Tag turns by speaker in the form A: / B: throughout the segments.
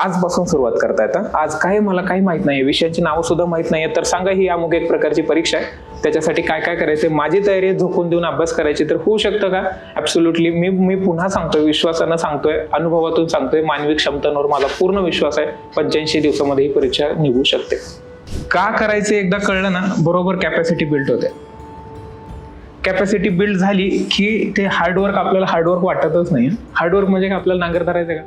A: आजपासून सुरुवात करता येतं. आज काय मला काही माहित नाही, विषयांची नावं सुद्धा माहित नाहीये, तर सांगा ही अमुक एक प्रकारची परीक्षा आहे, त्याच्यासाठी काय काय करायचं, माझी तयारी झोकून देऊन अभ्यास करायची, तर होऊ शकतं का? ऍब्सोल्युटली. मी पुन्हा सांगतोय, विश्वासानं सांगतोय, अनुभवातून सांगतोय, मानवी क्षमतांवर माझा पूर्ण विश्वास आहे. 85 दिवसामध्ये ही परीक्षा निघू शकते. का करायचं एकदा कळलं ना, बरोबर कॅपॅसिटी बिल्ड होते. कॅपॅसिटी बिल्ड झाली की ते हार्डवर्क आपल्याला हार्डवर्क वाटतच नाही. हार्डवर्क म्हणजे काय, आपल्याला नांगर धरायचं का?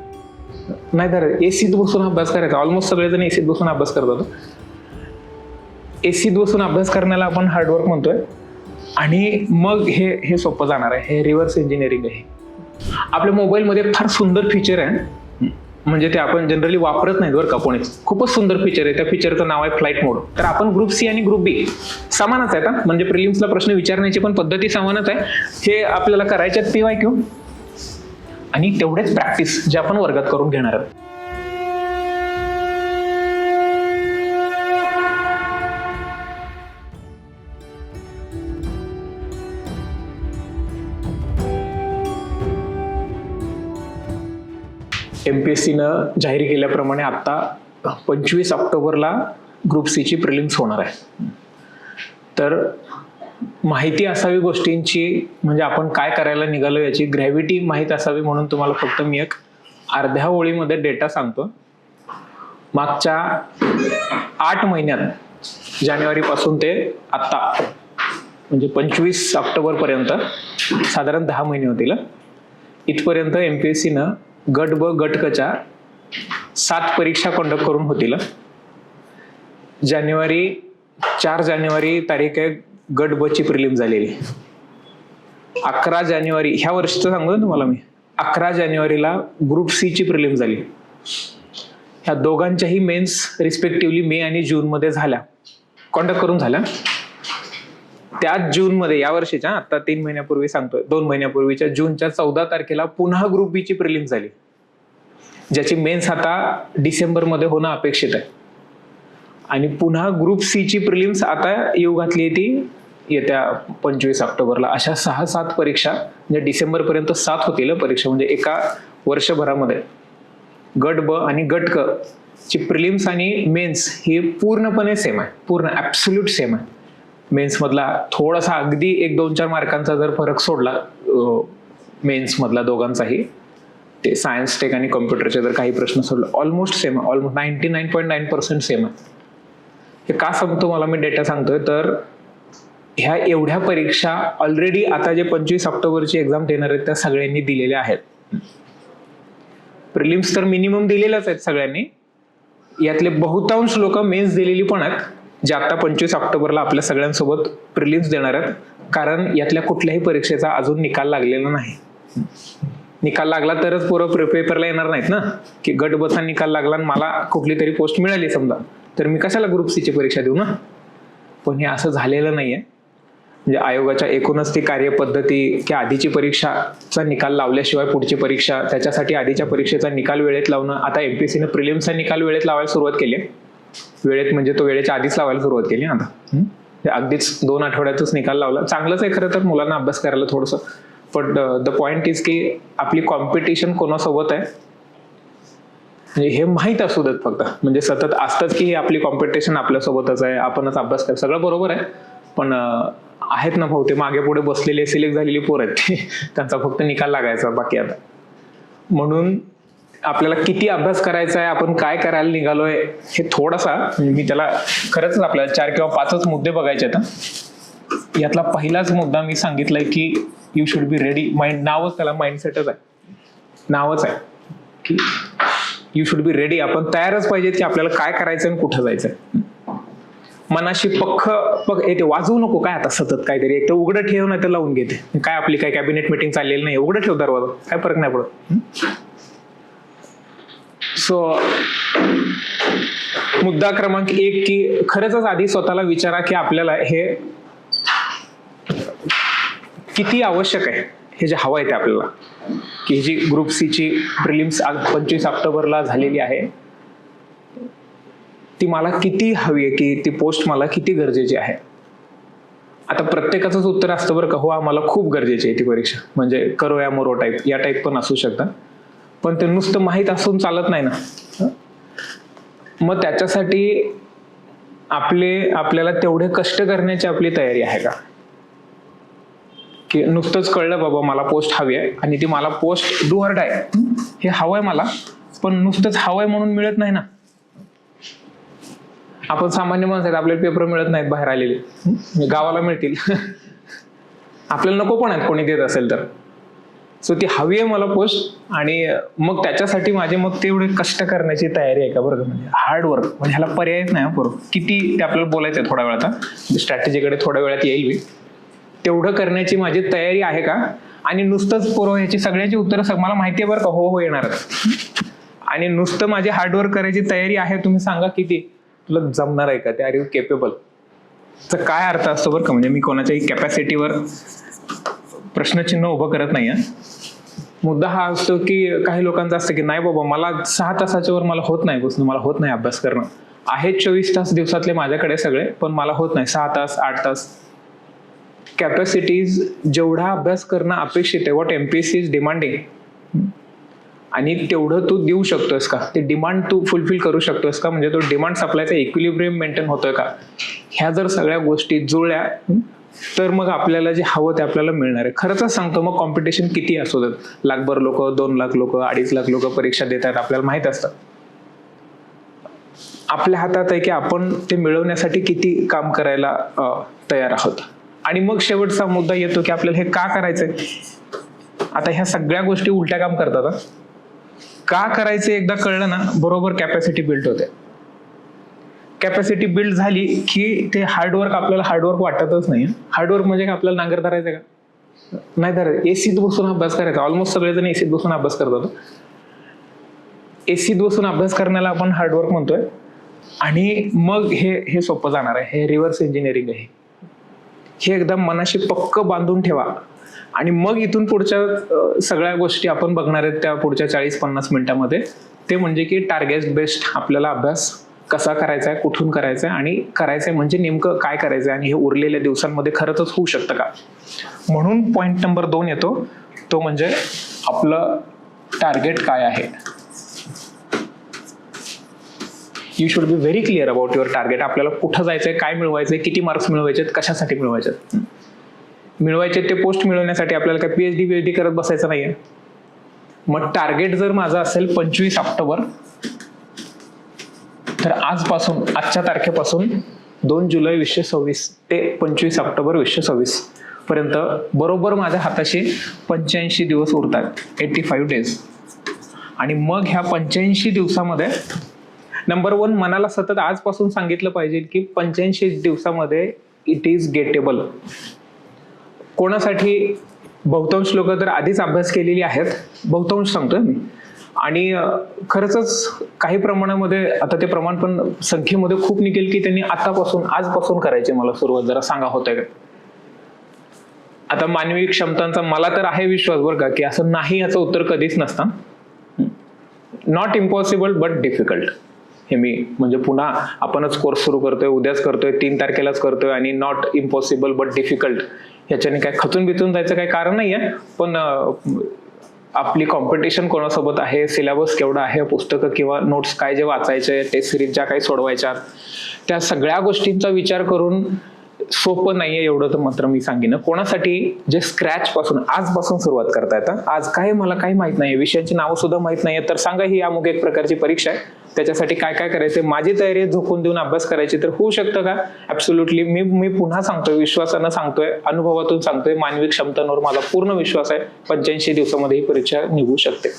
A: नाही धरायचं. एसीत बसून अभ्यास करायचा. ऑलमोस्ट सगळेजण एसीत बसून अभ्यास करतात. एसीत बसून अभ्यास करण्याला आपण हार्डवर्क म्हणतोय, आणि मग हे सोपं जाणार आहे. हे रिव्हर्स इंजिनिअरिंग आहे. आपल्या मोबाईलमध्ये फार सुंदर फीचर आहे, म्हणजे ते आपण जनरली वापरत नाही बरं का कोणीच. खूपच सुंदर फीचर आहे. त्या फीचरचं नाव आहे फ्लाईट मोड. तर आपण ग्रुप सी आणि ग्रुप बी समानच आहेत, म्हणजे प्रिलिम्सला प्रश्न विचारण्याची पण पद्धती समानच आहे. हे आपल्याला करायचे आहेत PYQ आणि तेवढेच प्रॅक्टिस जे आपण वर्गात करून घेणार आहोत. MPSCनं जाहीर केल्याप्रमाणे आता 25 ऑक्टोबरला ग्रुप सीची प्रिलिम्स होणार आहे. तर माहिती असावी गोष्टींची, म्हणजे आपण काय करायला निघालो याची ग्रॅव्हिटी माहीत असावी, म्हणून तुम्हाला फक्त मी एक अर्ध्या ओळीमध्ये डेटा सांगतो. मागच्या 8 महिन्यात जानेवारीपासून ते आत्ता म्हणजे 25 ऑक्टोबरपर्यंत साधारण 10 महिने होतील. इथपर्यंत MPSCनं गट ब गट क च्या 7 परीक्षा कंडक्ट करून होतील. 4 जानेवारी तारीख आहे गट ब ची प्रिलिम झालेली. 11 जानेवारी ह्या वर्षीचं सांगतो ना तुम्हाला मी, 11 जानेवारीला ग्रुप सी ची प्रिलिम झाली. ह्या दोघांच्याही मेन्स रिस्पेक्टिव्हली मे आणि जून मध्ये झाल्या, कंडक्ट करून झाल्या. त्याच जूनमध्ये, या वर्षीच्या आता 3 महिन्यापूर्वी सांगतोय, 2 महिन्यापूर्वीच्या जूनच्या 14 तारखेला पुन्हा ग्रुप बी ची प्रिलिम झाली, ज्याची मेन्स आता डिसेंबरमध्ये होणं अपेक्षित आहे. आणि पुन्हा ग्रुप सी ची प्रिलिम्स आता येऊ घातली ती येत्या 25 ऑक्टोबरला. अशा 6-7 परीक्षा, म्हणजे डिसेंबरपर्यंत 7 होतील परीक्षा, म्हणजे एका वर्षभरामध्ये गट ब आणि गट क ची प्रिलिम्स आणि मेन्स ही पूर्णपणे सेम आहे, पूर्ण ऍब्सोल्यूट सेम आहे. मेन्स मधला थोडासा अगदी 1-2-4 मार्कांचा जर फरक सोडला मेन्स मधला दोघांचाही, ते सायन्स टेक आणि कॉम्प्युटरचे जर काही प्रश्न सोडले, ऑलमोस्ट सेम आहे. ऑलमोस्ट 99.9% सेम आहे. हे का सांगतो मला, मी डेटा सांगतोय, तर ह्या एवढ्या परीक्षा ऑलरेडी आता जे 25 ऑक्टोबरची एक्झाम देणार आहेत त्या सगळ्यांनी दिलेल्या आहेत. प्रिलिम्स तर मिनिमम दिलेल्याच आहेत सगळ्यांनी. यातले बहुतांश लोक मेन्स दिलेली पण आहेत, जे आता 25 ऑक्टोबरला आपल्या सगळ्यांसोबत प्रिलिम्स देणार आहेत. कारण यातल्या कुठल्याही परीक्षेचा अजून निकाल लागलेला नाही. निकाल लागला तरच पोरं पेपरला येणार नाहीत ना, की गट बचा निकाल लागला आणि मला कुठली तरी पोस्ट मिळाली समजा, तर मी कशाला ग्रुप सी ची परीक्षा देऊ ना. पण हे असं झालेलं नाहीये. म्हणजे आयोगाच्या एकूणच ती कार्यपद्धती की आधीची परीक्षाचा निकाल लावल्याशिवाय पुढची परीक्षा, त्याच्यासाठी आधीच्या परीक्षेचा निकाल वेळेत लावणं. आता MPSCनं प्रिलिम्सचा निकाल वेळेत लावायला सुरुवात केली. वेळेत म्हणजे तो वेळेच्या आधीच लावायला सुरुवात केली ना. आता अगदीच 2 आठवड्यातच निकाल लावला. चांगलंच आहे खरं तर, मुलांना अभ्यास करायला थोडंसं. बट द पॉइंट इज की आपली कॉम्पिटिशन कोणासोबत आहे म्हणजे हे माहीत असू देत फक्त. म्हणजे सतत असतंच की आपली कॉम्पिटिशन आपल्यासोबतच आहे, आपणच अभ्यास कर, सगळं बरोबर आहे. पण आहेत ना भाऊ ते मागे पुढे बसलेले सिलेक्ट झालेली पोर आहेत, त्यांचा फक्त निकाल लागायचा बाकी. आता म्हणून आपल्याला किती अभ्यास करायचा आहे, आपण काय करायला निघालोय, हे थोडासा मी त्याला खरंच आपल्याला 4 किंवा 5च मुद्दे बघायचे आहेत. यातला पहिलाच मुद्दा मी सांगितलाय की you should be ready. Mind, नावच त्याला माइंडसेटच आहे, नावच आहे की यू शुड बी रेडी. आपण तयारच पाहिजेत की आपल्याला काय करायचं आणि कुठं जायचंय. मनाशी पक्क ते वाजवू नको काय आता सतत काहीतरी, एक तर उघडं ठेव नाही तर लावून घेते काय. आपली काय कॅबिनेट मीटिंग चाललेली नाही, उघडं ठेव दरवाजा, काय फरक नाही पडत. सो मुद्दा क्रमांक 1 की खरंच आधी स्वतःला विचारा की आपल्याला हे किती आवश्यक आहे, हे जे हवं आहे ते आपल्याला. की जी ग्रुप सी ची प्रिलिम्स 25 ऑक्टोबरला झालेली आहे, ती मला किती हवी आहे, की ती पोस्ट मला किती गरजेची आहे. आता प्रत्येकाचंच उत्तर असतं बरं का, हो आम्हाला खूप गरजेची आहे ती परीक्षा, म्हणजे करो या मरो टाईप, या टाईप पण असू शकतं. पण ते नुसतं माहीत असून चालत नाही ना. मग त्याच्यासाठी आपल्याला तेवढे कष्ट करण्याची आपली तयारी आहे का? की नुसतंच कळलं बाबा मला पोस्ट हवी आहे आणि ती मला पोस्ट डू ऑर डाय हे हवंय मला, पण नुसतंच हवंय म्हणून मिळत नाही ना. आपण सामान्य माणसं आहेत, आपल्याला पेपर मिळत नाहीत बाहेर आलेले, गावाला मिळतील. आपल्याला नको पण आहेत कोणी देत असेल तर. सो ती हवी आहे मला पोस्ट, आणि मग त्याच्यासाठी माझे मग तेवढे कष्ट करण्याची तयारी आहे का? बरं, म्हणजे हार्डवर्क, म्हणजे ह्याला पर्यायच नाही. बरोबर, किती ते आपल्याला बोलायचं आहे थोड्या वेळात, स्ट्रॅटेजीकडे थोड्या वेळात येईल मी. तेवढं करण्याची माझी तयारी आहे का? आणि नुसतंच ह्याची सगळ्याची उत्तरं मला माहिती आहे बरं का, हो येणार. आणि नुसतं माझी हार्डवर्क करायची तयारी आहे, तुम्ही सांगा किती तुला जमणार आहे का? ते आर यू केपेबल? तर काय अर्थ असतो बरं का, म्हणजे मी कोणाच्याही कॅपॅसिटीवर प्रश्नचिन्ह उभं करत नाही. मुद्दा हा असतो की काही लोकांचा असतं की नाही बाबा मला 6 तासाच्या वर मला होत नाही बसणं, मला होत नाही अभ्यास करणं. आहेत 24 तास दिवसातले माझ्याकडे सगळे, पण मला होत नाही 6 तास 8 तास. कॅपॅसिटीज जेवढा अभ्यास करणं अपेक्षित आहे, व्हॉट एमपीएससी इज डिमांडिंग, आणि तेवढं तू देऊ शकतोस का? ते डिमांड तू फुलफिल करू शकतोस का? म्हणजे तो डिमांड सप्लायचा इक्विलिब्रियम मेंटेन होतोय का? ह्या जर सगळ्या गोष्टी जुळल्या तर मग आपल्याला जे हवं ते आपल्याला मिळणार आहे. खरंच सांगतो, मग कॉम्पिटिशन किती असू देत, 1,00,000 लोक, 2,00,000 लोक, 2.5 लाख लोक परीक्षा देतात, आपल्याला माहित असतं. आपल्या हातात आहे की आपण ते मिळवण्यासाठी किती काम करायला तयार आहोत. आणि मग शेवटचा मुद्दा येतो की आपल्याला हे का करायचंय. आता ह्या सगळ्या गोष्टी उलट्या काम करतात. का करायचं एकदा कळलं ना, बरोबर कॅपॅसिटी बिल्ड होते. कॅपॅसिटी बिल्ड झाली की ते हार्डवर्क आपल्याला हार्डवर्क वाटतच नाही. हार्डवर्क म्हणजे आपल्याला नांगर धरायचं का? नाही धरायचं. एसीत बसून अभ्यास करायचा. ऑलमोस्ट सगळेजण एसीत बसून अभ्यास करतात. एसीत बसून अभ्यास करण्याला आपण हार्डवर्क म्हणतोय, आणि मग हे सोपं जाणार आहे. हे रिव्हर्स इंजिनिअरिंग आहे. हे एकदम मनाशी पक्क बांधून ठेवा, आणि मग इथून पुढच्या सगळ्या गोष्टी आपण बघणार आहेत त्या पुढच्या 40-50 मिनिटांमध्ये. ते म्हणजे की टार्गेट बेस्ड आपल्याला अभ्यास कसा करायचा आहे, कुठून करायचा आहे, आणि करायचंय म्हणजे नेमकं काय करायचंय, आणि हे उरलेल्या दिवसांमध्ये खरंच होऊ शकतं का. म्हणून पॉइंट नंबर 2 येतो, तो म्हणजे आपलं टार्गेट काय आहे. You should be very clear about your target. आपल्याला कुठं जायचंय, काय मिळवायचंय, किती मार्क्स मिळवायचे, कशासाठी मिळवायचे. मिळवायचे ते पोस्ट मिळवण्यासाठी आपल्याला काय पीएचडी करत बसायचं नाहीये. मग टार्गेट जर माझं असेल 25 ऑक्टोबर, तर आजपासून, आजच्या तारखेपासून 2 जुलै 2026 ते 25 ऑक्टोबर 2026 पर्यंत बरोबर माझ्या हाताशी 85 दिवस उरतात, 85 डेज. आणि मग ह्या 85 दिवसामध्ये नंबर 1 मनाला सतत आजपासून सांगितलं पाहिजे की 85 दिवसामध्ये इट इज गेटेबल. कोणासाठी? बहुतांश लोक तर आधीच अभ्यास केलेली आहेत, बहुतांश सांगतोय मी. आणि खरंच काही प्रमाणामध्ये, आता ते प्रमाण पण संख्येमध्ये खूप निघेल की त्यांनी आजपासून करायचे मला सुरुवात. जरा सांगा होतंय का? आता मानवी क्षमतांचा मला तर आहे विश्वास बरं का, की असं नाही याचं उत्तर कधीच नसतं. Not impossible but difficult. हे मी म्हणजे पुन्हा आपणच कोर्स सुरू करतोय, उद्याच करतोय, 3 तारखेलाच करतोय, आणि नॉट इम्पॉसिबल बट डिफिकल्ट ह्याच्याने काय खचून बिचून जायचं काही कारण नाहीये. पण आपली कॉम्पिटिशन कोणासोबत आहे, सिलेबस केवढा आहे, पुस्तकं किंवा नोट्स काय जे वाचायचे, टेस्ट सिरीज ज्या काही सोडवायच्या, त्या सगळ्या गोष्टींचा विचार करून सोपं नाहीये एवढं तर मात्र मी सांगेन. कोणासाठी? जे स्क्रॅच पासून आजपासून सुरुवात करता येतं. आज काय मला काही माहित नाहीये, विषयांची नावं सुद्धा माहित नाहीये, तर सांगा ही अमुक एक प्रकारची परीक्षा आहे, त्याच्यासाठी काय काय करायचंय, माझी तयारी झोकून देऊन अभ्यास करायची, तर होऊ शकतं का? ऍब्सोल्युटली. मी पुन्हा सांगतोय, विश्वासानं सांगतोय, अनुभवातून सांगतोय, मानवी क्षमतांवर माझा पूर्ण विश्वास आहे. 85 दिवसामध्ये ही परीक्षा निघू शकते,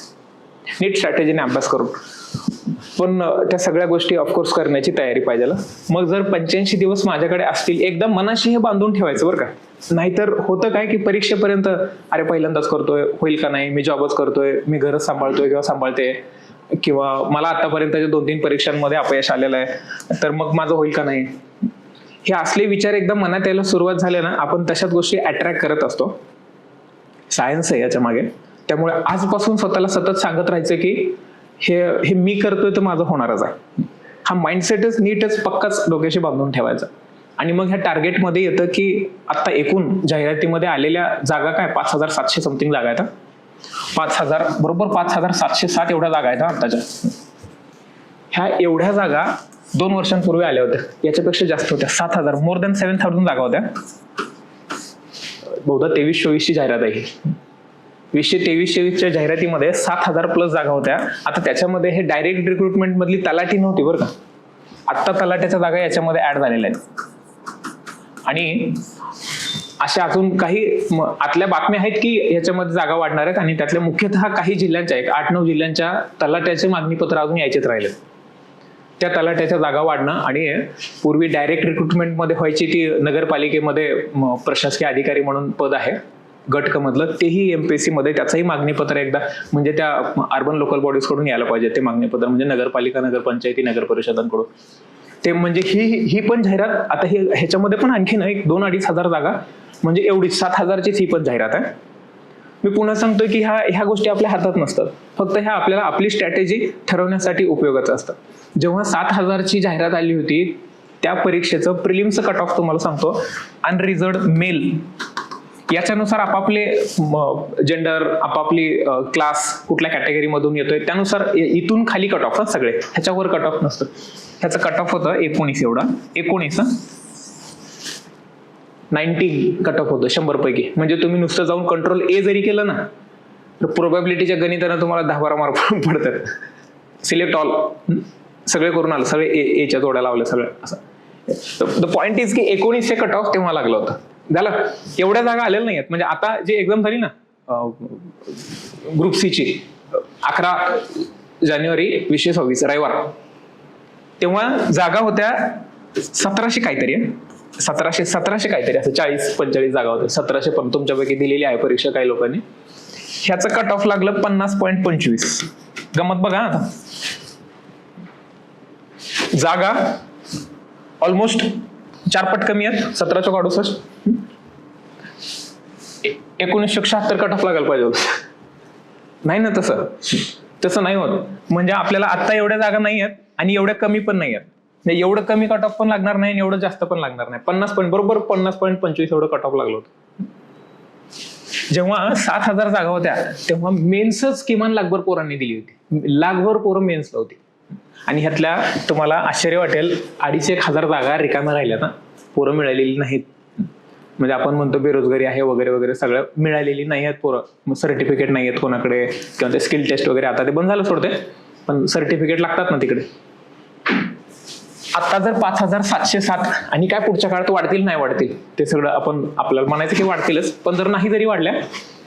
A: नीट स्ट्रॅटेजीने अभ्यास करून. पण त्या सगळ्या गोष्टी ऑफकोर्स करण्याची तयारी पाहिजे. मग जर 85 दिवस माझ्याकडे असतील, एकदम मनाशी हे बांधून ठेवायचं बरं का. नाहीतर होतं काय की परीक्षेपर्यंत अरे पहिल्यांदाच करतोय, होईल का नाही, मी जॉबच करतोय, मी घरच सांभाळतोय किंवा सांभाळते, किंवा मला आतापर्यंतच्या 2-3 परीक्षांमध्ये अपयश आलेलं आहे, तर मग माझं होईल का नाही. हे असले विचार एकदा मनात यायला सुरुवात झाले ना, आपण तशाच गोष्टी अट्रॅक्ट करत असतो. सायन्स आहे याच्या मागे. त्यामुळे आजपासून स्वतःला सतत सांगत राहायचं की हे मी करतोय तर माझं होणारच आहे. हा माइंडसेटच नीटच पक्काच डोक्याशी बांधून ठेवायचा. आणि मग ह्या टार्गेटमध्ये येतं की आता एकूण जाहिरातीमध्ये आलेल्या जागा काय 5,700 समथिंग जागा आहेत. 5,000 बरोबर 5,707 एवढ्या जागा आहेत आताच्या. ह्या एवढ्या जागा 2 वर्षांपूर्वी आल्या होत्या, याच्यापेक्षा जास्त होत्या. 7,000, मोर दॅन 7,000 जागा होत्या. बहुधा 23-24 जाहिरात आहे. 2023-24 जाहिरातीमध्ये 7,000 प्लस जागा होत्या. आता त्याच्यामध्ये हे डायरेक्ट रिक्रुटमेंट मधली तलाठी नव्हती बरं का. आत्ता तलाट्याच्या जागा याच्यामध्ये ऍड झालेल्या आहेत. आणि अशा अजून काही आतल्या बातम्या आहेत की याच्यामध्ये जागा वाढणार आहेत, आणि त्यातल्या मुख्यतः काही जिल्ह्यांच्या 8-9 जिल्ह्यांच्या तलाट्याचे मागणीपत्र अजून यायचेच राहिले. त्या तलाट्याच्या जागा वाढणं, आणि पूर्वी डायरेक्ट रिक्रुटमेंटमध्ये व्हायची ती नगरपालिकेमध्ये प्रशासकीय अधिकारी म्हणून पद आहे गट क मधलं, तेही एमपीएससी मध्ये त्याचंही मागणीपत्र एकदा म्हणजे त्या अर्बन लोकल बॉडीज कडून यायला पाहिजे ते मागणीपत्र, म्हणजे नगरपालिका, नगरपंचायती, नगर परिषदांकडून. ते म्हणजे ही पण जाहिरात आता ह्याच्यामध्ये पण आणखीन 2-2.5 हजार जागा, म्हणजे एवढीच 7,000चीच ही पण जाहिरात आहे. मी पुन्हा सांगतोय की ह्या गोष्टी आपल्या हातात नसतात, फक्त ह्या आपल्याला आपली स्ट्रॅटेजी ठरवण्यासाठी उपयोगाचं असतं. जेव्हा 7,000ची जाहिरात आली होती, त्या परीक्षेचं प्रिलिमचं कट ऑफ तुम्हाला सांगतो. अनरिझर्व्ड मेल याच्यानुसार आपापले जेंडर, आपापली क्लास कुठल्या कॅटेगरी मधून येतोय त्यानुसार इथून खाली कट ऑफ सगळे, ह्याच्यावर कट ऑफ नसतं. ह्याचं कट ऑफ होतं 19 एवढा, 90 कट ऑफ होतं 100 पैकी. म्हणजे तुम्ही नुसतं जाऊन कंट्रोल ए जरी केलं ना, तर प्रोबॅबिलिटीच्या गणितानं तुम्हाला 10-12 मार्क पडतात. सिलेक्ट ऑल सगळे करून आलं, सगळे एच्या जोड्या लावल्या सगळं असं. द पॉइंट इज की 19 कट ऑफ तेव्हा लागलं होतं. झालं, एवढ्या जागा आलेल्या नाही आहेत. म्हणजे आता जी एक्झाम झाली ना ग्रुप सी ची 11 जानेवारी 2026 रविवार, तेव्हा जागा होत्या 1700 काहीतरी, 1700 काहीतरी, असं 40-45 जागा होत्या. 1700 पण तुमच्यापैकी दिलेली आहे परीक्षा काही लोकांनी. ह्याचं कट ऑफ लागलं 50.25. गमत बघा आता, जागा ऑलमोस्ट 4 पट कमी आहेत. 1768, 1976 कट ऑफ लागायला पाहिजे होतं. नाही ना, तसं नाही होत. म्हणजे आपल्याला आता एवढ्या जागा नाही आहेत आणि एवढ्या कमी पण नाही आहेत. एवढं कमी कट ऑफ पण लागणार नाही आणि एवढं जास्त पण लागणार नाही. 50.25 एवढं कट ऑफ लागलं होतं. जेव्हा 7,000 जागा होत्या तेव्हा मेन्सच किमान लाखभर पोरांनी दिली होती. लाखभर पोरं मेन्सला होती. आणि ह्यातल्या तुम्हाला आश्चर्य वाटेल 2,500 जागा रिकाम्या राहिल्या ना, पोरं मिळालेली नाहीत. म्हणजे आपण म्हणतो बेरोजगारी आहे वगैरे वगैरे, सगळं मिळालेली नाही आहेत पोरं. सर्टिफिकेट नाही आहेत कोणाकडे, किंवा ते स्किल टेस्ट वगैरे आता ते बंद झालं सोडते, पण सर्टिफिकेट लागतात ना तिकडे. आता जर 5,707 आणि काय पुढच्या काळात वाढतील नाही वाढतील ते सगळं आपल्याला म्हणायचं की वाढतीलच, पण जर नाही जरी वाढल्या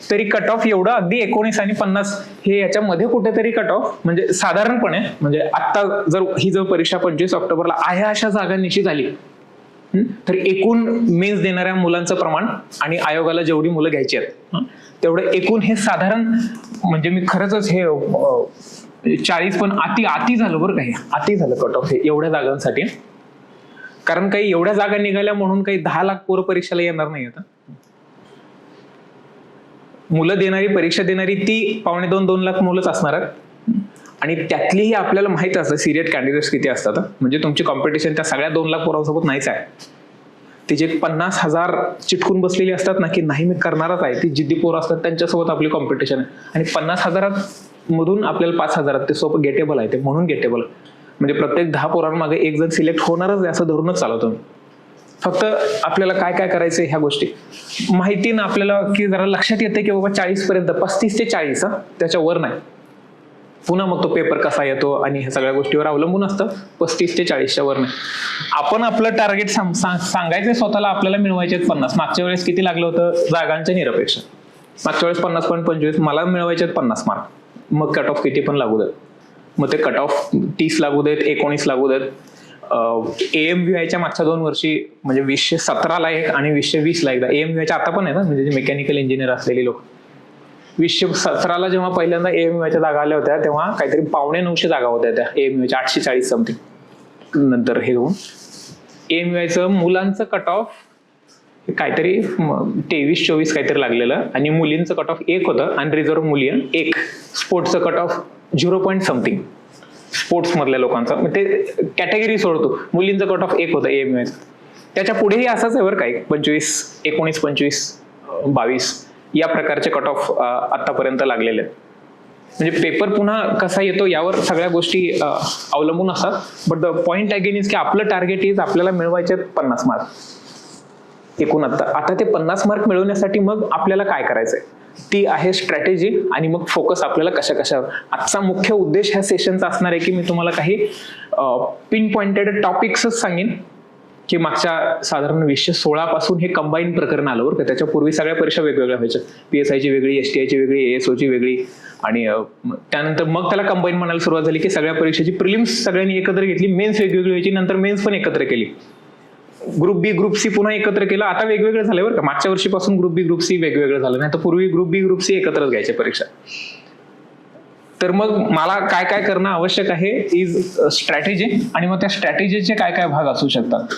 A: तरी कट ऑफ एवढं अगदी 19 आणि 50 हे याच्यामध्ये कुठेतरी कट ऑफ, म्हणजे साधारणपणे, म्हणजे आता जर ही जर परीक्षा 25 ऑक्टोबरला आहे अशा जागा निश्चित झाली, तर एकूण मेन्स देणाऱ्या मुलांचं प्रमाण आणि आयोगाला जेवढी मुलं घ्यायची आहेत तेवढं एकूण हे साधारण, म्हणजे मी खरंच हे 40 पण अति झालं बरं, काही अति झालं कट ऑफ हे एवढ्या जागांसाठी. कारण काही एवढ्या जागा निघाल्या म्हणून काही 10 लाख पोरं परीक्षेला येणार नाही. आता मुलं देणारी, परीक्षा देणारी ती 2.5-2 लाख मुलंच असणार आहेत. आणि त्यातलीही आपल्याला माहित असतं सिरियस कॅन्डिडेट्स किती असतात. म्हणजे तुमची कॉम्पिटिशन त्या सगळ्या 2 लाख पोरांसोबत नाहीच आहे. ती जे 50,000 चिटकून बसलेली असतात ना, की नाही मी करणारच आहे, ती जिद्दी पोरं असतात, त्यांच्यासोबत आपली कॉम्पिटिशन आहे. आणि 50,000 मधून आपल्याला 5,000 ते सोबत गेटेबल आहे. ते म्हणून गेटेबल, म्हणजे प्रत्येक 10 पोरांमागे एक जण सिलेक्ट होणारच आहे असं धरूनच चालवतो मी. फक्त आपल्याला काय काय करायचंय ह्या गोष्टी माहिती ना आपल्याला, की जरा लक्षात येते की बाबा 40 पर्यंत, 35 ते 40 त्याच्या वर नाही. पुन्हा मग तो पेपर कसा येतो आणि ह्या सगळ्या गोष्टीवर अवलंबून असतं. 35 ते 40च्या वर नाही. आपण आपलं टार्गेट सांगायचं स्वतःला, आपल्याला मिळवायचे 50. मागच्या वेळेस किती लागलं होतं जागांच्या निरपेक्ष, मागच्या वेळेस 50.25, मला मिळवायचे 50 मार्क. मग कट ऑफ किती पण लागू देत, मग ते कट ऑफ 30 लागू देत, 19 लागू देत. AMVIच्या मागच्या 2 वर्षी, म्हणजे 2017ला एक आणि 2020ला एकदा, AMVIच्या आता पण आहे ना, म्हणजे मेकॅनिकल इंजिनियर असलेली लोक, 2017ला जेव्हा पहिल्यांदा AMVIच्या जागा आल्या होत्या तेव्हा काहीतरी 950 जागा होत्या त्या AMVIच्या, 840 समथिंग. नंतर हे घेऊन AMVIचं मुलांचं कट ऑफ काहीतरी 23-24 काहीतरी लागलेलं, आणि मुलींचं कट ऑफ 1 होतं, आणि रिझर्व्ह मुली 1. स्पोर्ट्सचं कट ऑफ 0 समथिंग, स्पोर्ट्स मधल्या लोकांचा, मग ते कॅटेगरी सोडतो. मुलींचं कट ऑफ 1 होतं AMVIचं. त्याच्या पुढेही असंच आहे बरं, काही 25, 19, 25, 22 या प्रकारचे कट ऑफ आतापर्यंत लागलेले आहेत. म्हणजे पेपर पुन्हा कसा येतो यावर सगळ्या गोष्टी अवलंबून असतात. But the point again is की आपलं टार्गेट इज आपल्याला मिळवायचे 50 मार्क एकूण. आता ते 50 मार्क मिळवण्यासाठी मग आपल्याला काय करायचंय ती आहे स्ट्रॅटेजी, आणि मग फोकस आपल्याला कशावर. आजचा मुख्य उद्देश ह्या सेशनचा असणार आहे की मी तुम्हाला काही पिन पॉइंटेड टॉपिक्सच सांगेन की मागच्या साधारण 2016 पासून हे कंबाईन प्रकरण आलं बरं का. त्याच्या पूर्वी सगळ्या परीक्षा वेगवेगळ्या व्हायच्या, PSI ची वेगळी, STI ची वेगळी, ASO ची वेगळी, आणि त्यानंतर मग त्याला कंबाईन म्हणायला सुरुवात झाली की सगळ्या परीक्षेची प्रिलिम्स सगळ्यांनी एकत्र घेतली, मेन्स वेगवेगळी व्हायची, नंतर मेन्स पण एकत्र केली, ग्रुप बी ग्रुप सी पुन्हा एकत्र केलं. आता वेगवेगळं झालं बरं का, मागच्या वर्षीपासून ग्रुप बी ग्रुप सी वेगवेगळं झालं, नाही तर पूर्वी ग्रुप बी ग्रुप सी एकत्रच घ्यायचे परीक्षा. तर मग मला काय काय करणं आवश्यक आहे इज स्ट्रॅटेजी, आणि मग त्या स्ट्रॅटेजीचे काय काय भाग असू शकतात.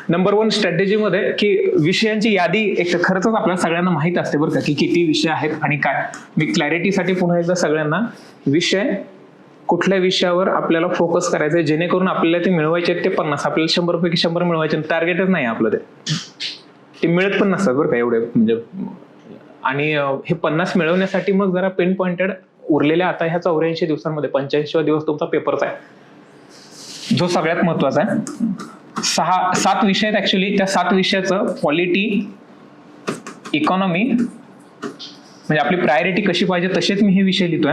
A: नंबर 1 स्ट्रॅटेजीमध्ये की विषयांची यादी, एक तर खरंच आपल्याला सगळ्यांना माहित असते बरं का की किती विषय आहेत आणि काय. मी क्लॅरिटीसाठी पुन्हा एकदा सगळ्यांना, विषय कुठल्या विषयावर आपल्याला फोकस करायचंय जेणेकरून आपल्याला ते मिळवायचे ते 50, आपल्याला 100 पैकी 100 मिळवायचे, टार्गेटच नाही आपलं, ते मिळत पण नसतात बरं का एवढे म्हणजे. आणि हे 50 मिळवण्यासाठी मग जरा पिन पॉइंटेड उरलेल्या आता ह्या 84 दिवसांमध्ये 85वा दिवस तुमचा पेपरचा आहे, जो सगळ्यात महत्वाचा आहे. 7 विषय आहेत ऍक्च्युली. त्या 7 विषयाचं पॉलिटी, इकॉनॉमी, म्हणजे आपली प्रायोरिटी कशी पाहिजे तसेच मी हे विषय लिहितोय.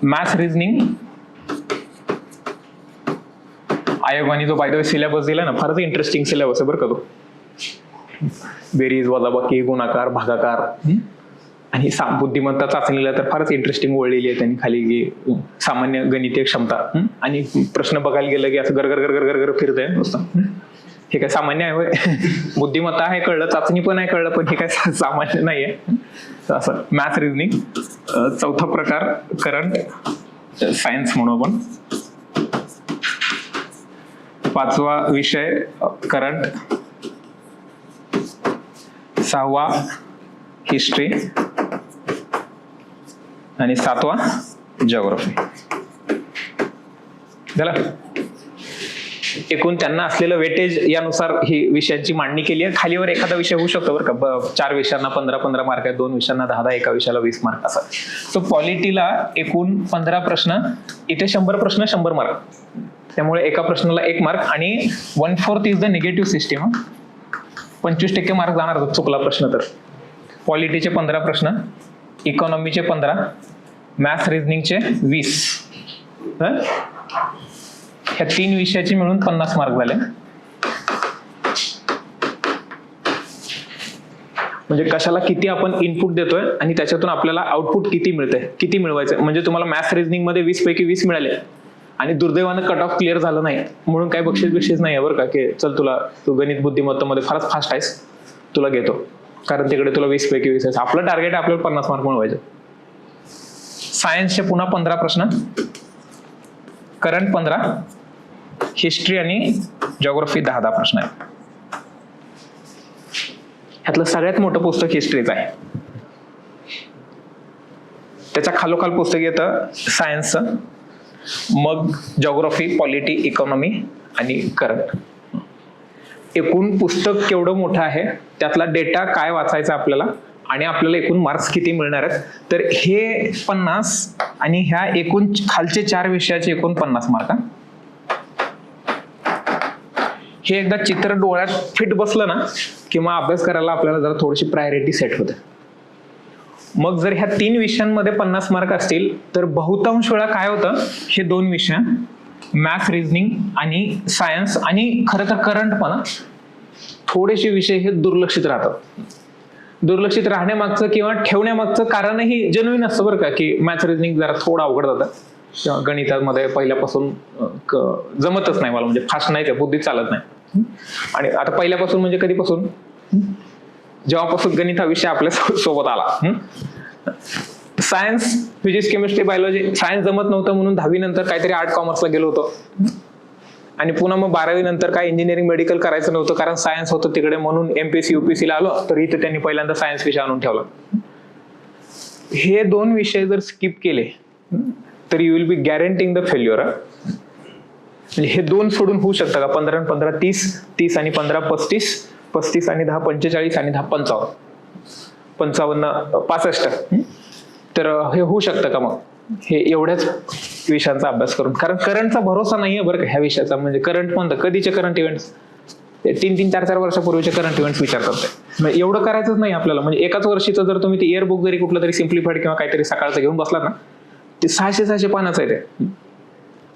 A: मॅथ्स, रिझनिंग, आयोगाने जो बाय द वे सिलेबस दिला ना, फारच इंटरेस्टिंग सिलेबस आहे बरं का तो. बेरीज, वजाबाकी, गुणाकार, भागाकार, आणि बुद्धिमत्ता चाचणीला तर फारच इंटरेस्टिंग वळलेली आहे त्यांनी खाली की सामान्य गणितीय क्षमता, आणि प्रश्न बघायला गेलं की असं गरगर फिरतंय नुसतं. हे काय सामान्य आहे होय? बुद्धिमत्ता आहे कळलं, चाचणी पण आहे कळलं, पण हे काय सामान्य नाहीये. असं मॅथ्स, रिझनिंग. 4था प्रकार करंट सायन्स म्हणू आपण. 5वा विषय करंट. 6वा हिस्ट्री, आणि 7वा जिओग्राफी. झालं. एकूण त्यांना असलेलं वेटेज यानुसार ही विषयांची मांडणी केली आहे. खालीवर एखादा विषय होऊ शकतो बरं का, 4 विषयांना 15 मार्क आहेत, 2 विषयांना 10, एका विषयाला 20 मार्क असं. तो पॉलिटीला एकूण 15 प्रश्न, इथे 100 प्रश्न 100 मार्क, त्यामुळे एका प्रश्नाला 1 मार्क, आणि 1/4 is the negative system. 25% mark जाणार चुकला प्रश्न तर. पॉलिटीचे 15 प्रश्न, इकॉनॉमीचे 15, मॅथ्स रिझनिंगचे 20. ह्या 3 विषयाचे मिळून 50 मार्क झाले. म्हणजे कशाला किती आपण इनपुट देतोय आणि त्याच्यातून आपल्याला आउटपुट किती मिळतंय, किती मिळवायचं. म्हणजे तुम्हाला मॅथ्स रिझनिंग मध्ये 20 पैकी 20 मिळाले आणि दुर्दैवानं कट ऑफ क्लिअर झालं नाही म्हणून काय बक्षीस नाही बरं का, की चल तू गणित बुद्धिमत्तेमध्ये फारच फास्ट आहेस, तुला घेतो, कारण तिकडे तुला 20 पैकी 20 आहे. आपलं टार्गेट आहे आपल्याला 50 मार्क मिळवायचे. सायन्सचे पुन्हा 15 प्रश्न, करंट 15, हिस्ट्री आणि जिओग्राफी 10 प्रश्न आहेत. ह्यातलं सगळ्यात मोठं पुस्तक हिस्ट्रीचं आहे. त्याच्या खालोखाल पुस्तक येतं सायन्सचं, मग जिओग्राफी, पॉलिटी, इकॉनॉमी आणि करंट. एकूण पुस्तक केवढं मोठं आहे, त्यातला डेटा काय वाचायचा आपल्याला, आणि आपल्याला एकूण मार्क्स किती मिळणार आहेत. तर हे 50 आणि ह्या एकूण खालचे 4 विषयाचे एकूण 50 मार्क. हे एकदा चित्र डोळ्यात फिट बसलं ना किंवा अभ्यास करायला आपल्याला जरा थोडीशी प्रायोरिटी सेट होते. मग जर ह्या 3 विषयांमध्ये 50 मार्क असतील तर बहुतांश वेळा काय होतं, हे 2 विषय मॅथ्स, रिझनिंग आणि सायन्स, आणि खरं तर करंट पण, थोडेसे विषय हे दुर्लक्षित राहतात. दुर्लक्षित राहण्यामागचं किंवा ठेवण्यामागचं कारणही जेन्युइन असतं बरं का, की मॅथ्स रिझनिंग जरा थोडं अवघड जातं किंवा गणितामध्ये पहिल्यापासून जमतच नाही मला, म्हणजे फास्ट नाही, त्या बुद्धी चालत नाही. आणि आता पहिल्यापासून म्हणजे कधीपासून, जेव्हापासून गणित हा विषय आपल्या सोबत आला. Science, physics, chemistry, biology, science जमत नव्हतं म्हणून 10वी नंतर काहीतरी आर्ट कॉमर्सला गेलो होतो, आणि पुन्हा मग 12वी नंतर काय इंजिनिअरिंग मेडिकल करायचं नव्हतं कारण सायन्स होतं तिकडे म्हणून MPSC UPSC ला आलो, तर इथे त्यांनी पहिल्यांदा सायन्स विषय आणून ठेवला. हे 2 विषय जर स्किप केले तर you will be guaranteeing the failure. म्हणजे हे 2 सोडून होऊ शकतं का, 15 आणि 15 30, 30 आणि 15 35, 35 आणि 10 45 आणि 10 55. 55, 65. तर हे होऊ शकतं का मग हे एवढ्याच विषयांचा अभ्यास करून? कारण करंटचा भरोसा नाहीये बरं का ह्या विषयाचा. म्हणजे करंट म्हणतं कधीचे करंट इव्हेंट्स, 3-3, 4-4 वर्षापूर्वीचे करंट इव्हेंट्स विचारतात ते. म्हणजे एवढं करायचंच नाही आपल्याला. म्हणजे एकाच वर्षीचं जर तुम्ही ते इयर बुक जरी कुठलं तरी सिम्प्लिफाईड किंवा काहीतरी सकाळचं घेऊन बसलात ना, ते 600 पानाचं आहे ते.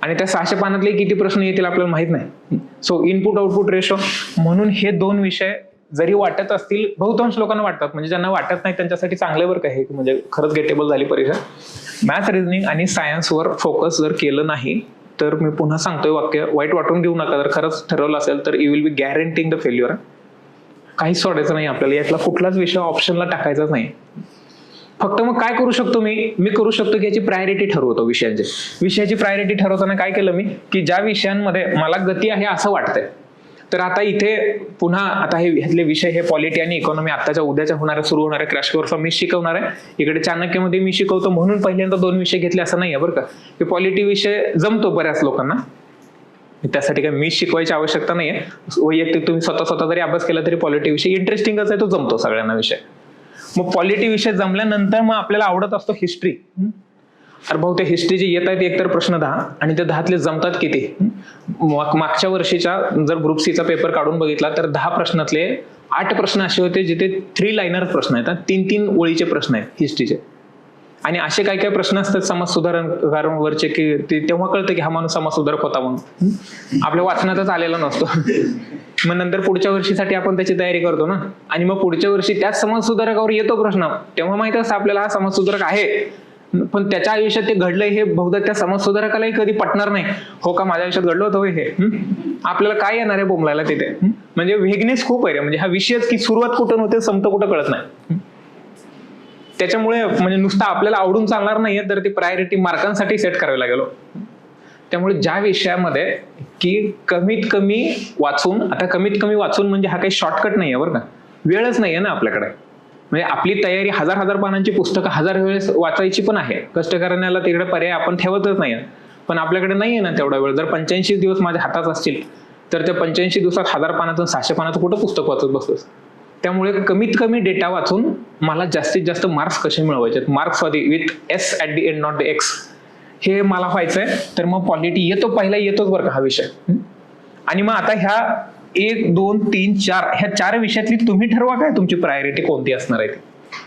A: आणि त्या 600 पानातले किती प्रश्न येतील आपल्याला माहित नाही. सो इनपुट आउटपुट रेशो म्हणून हे 2 विषय जरी वाटत असतील, बहुतांश लोकांना वाटतात, म्हणजे ज्यांना वाटत नाही त्यांच्यासाठी चांगलं बरं का हे, म्हणजे खरंच गेटेबल झाली परीक्षा. मॅथ, रिझनिंग आणि सायन्सवर फोकस जर केलं नाही तर मी पुन्हा सांगतोय वाक्य, वाईट वाटून घेऊ नका, जर खरंच ठरवलं असेल तर you will be guaranteeing the failure. काहीच सोडायचं नाही आपल्याला, यातला कुठलाच विषय ऑप्शनला टाकायचाच नाही. फक्त मग काय करू शकतो मी करू शकतो की याची प्रायोरिटी ठरवतो. विषयाची प्रायोरिटी ठरवताना काय केलं मी, की ज्या विषयांमध्ये मला गती आहे असं वाटतंय, तर आता इथे पुन्हा आता ह्यातले विषय हे पॉलिटी आणि इकॉनॉमी आत्ताच्या उद्याच्या होणाऱ्या सुरू होणाऱ्या क्रॅश कोर्सला मी शिकवणार आहे. इकडे चाणक्यमध्ये मी शिकवतो म्हणून पहिल्यांदा 2 विषय घेतले असं नाही आहे बरं का. की पॉलिटी विषय जमतो बऱ्याच लोकांना, त्यासाठी काय मी शिकवायची आवश्यकता नाहीये. वैयक्तिक तुम्ही स्वतः जरी अभ्यास केला तरी पॉलिटी विषय इंटरेस्टिंगच आहे, तो जमतो सगळ्यांना विषय. मग पॉलिटी विषय जमल्यानंतर मग आपल्याला आवडत असतो हिस्ट्री. अरे भाऊ त्या हिस्ट्रीचे येत आहेत एकतर प्रश्न 10 आणि त्या 10तले जमतात किती. मागच्या वर्षीच्या जर ग्रुप सीचा पेपर काढून बघितला तर 10 प्रश्नातले 8 प्रश्न असे होते जिथे 3 लाइनर प्रश्न आहेत, 3-3 ओळीचे प्रश्न आहेत हिस्ट्रीचे. आणि असे काही काही प्रश्न असतात समाज सुधारकांवरचे की तेव्हा कळतं की हा माणूस समाज सुधारक होता म्हणून, आपल्या वाचनातच आलेला नसतो. मग नंतर पुढच्या वर्षीसाठी आपण त्याची तयारी करतो ना, आणि मग पुढच्या वर्षी त्याच समाज सुधारकावर येतो प्रश्न, तेव्हा माहित असतं आपल्याला हा समाज सुधारक आहे, पण त्याच्या आयुष्यात ते घडलंय हे बहुधा त्या समाज सुधारकालाही कधी पटणार नाही. हो का, माझ्या आयुष्यात घडलं होतं हे. आपल्याला काय येणार आहे बोंबलायला तिथे. म्हणजे वेगनेस खूप आहे. म्हणजे हा विषयच की सुरुवात कुठं होते संपत कुठं कळत नाही. त्याच्यामुळे म्हणजे नुसतं आपल्याला आवडून चालणार नाहीये, तर ती प्रायोरिटी मार्कांसाठी सेट करावी लागेल. त्यामुळे ज्या विषयामध्ये की कमीत कमी वाचून, आता कमीत कमी वाचून म्हणजे हा काही शॉर्टकट नाहीये बरं का, वेळच नाहीये ना आपल्याकडे. म्हणजे आपली तयारी 1000 पानांची पुस्तकं 1000 वेळेस वाचायची पण आहे. कष्ट करण्याला तिकडे पर्याय आपण ठेवतच नाही, पण आपल्याकडे नाहीये ना तेवढा वेळ. जर 85 दिवस माझ्या हातात असतील तर त्या 85 दिवसात 1000 पानातून 600 पानाचं कुठं पुस्तक वाचत बसतोस. त्यामुळे कमीत कमी डेटा वाचून मला जास्तीत जास्त मार्क्स कसे मिळवायचे, मार्क्सवादी with S at the end not the X, हे मला व्हायचंय. तर मग पॉलिटी पहिला येतोच बरं का हा विषय. आणि मग आता ह्या 1, 2, 3, 4 ह्या 4 विषयातली तुम्ही ठरवा काय तुमची प्रायोरिटी कोणती असणार आहे.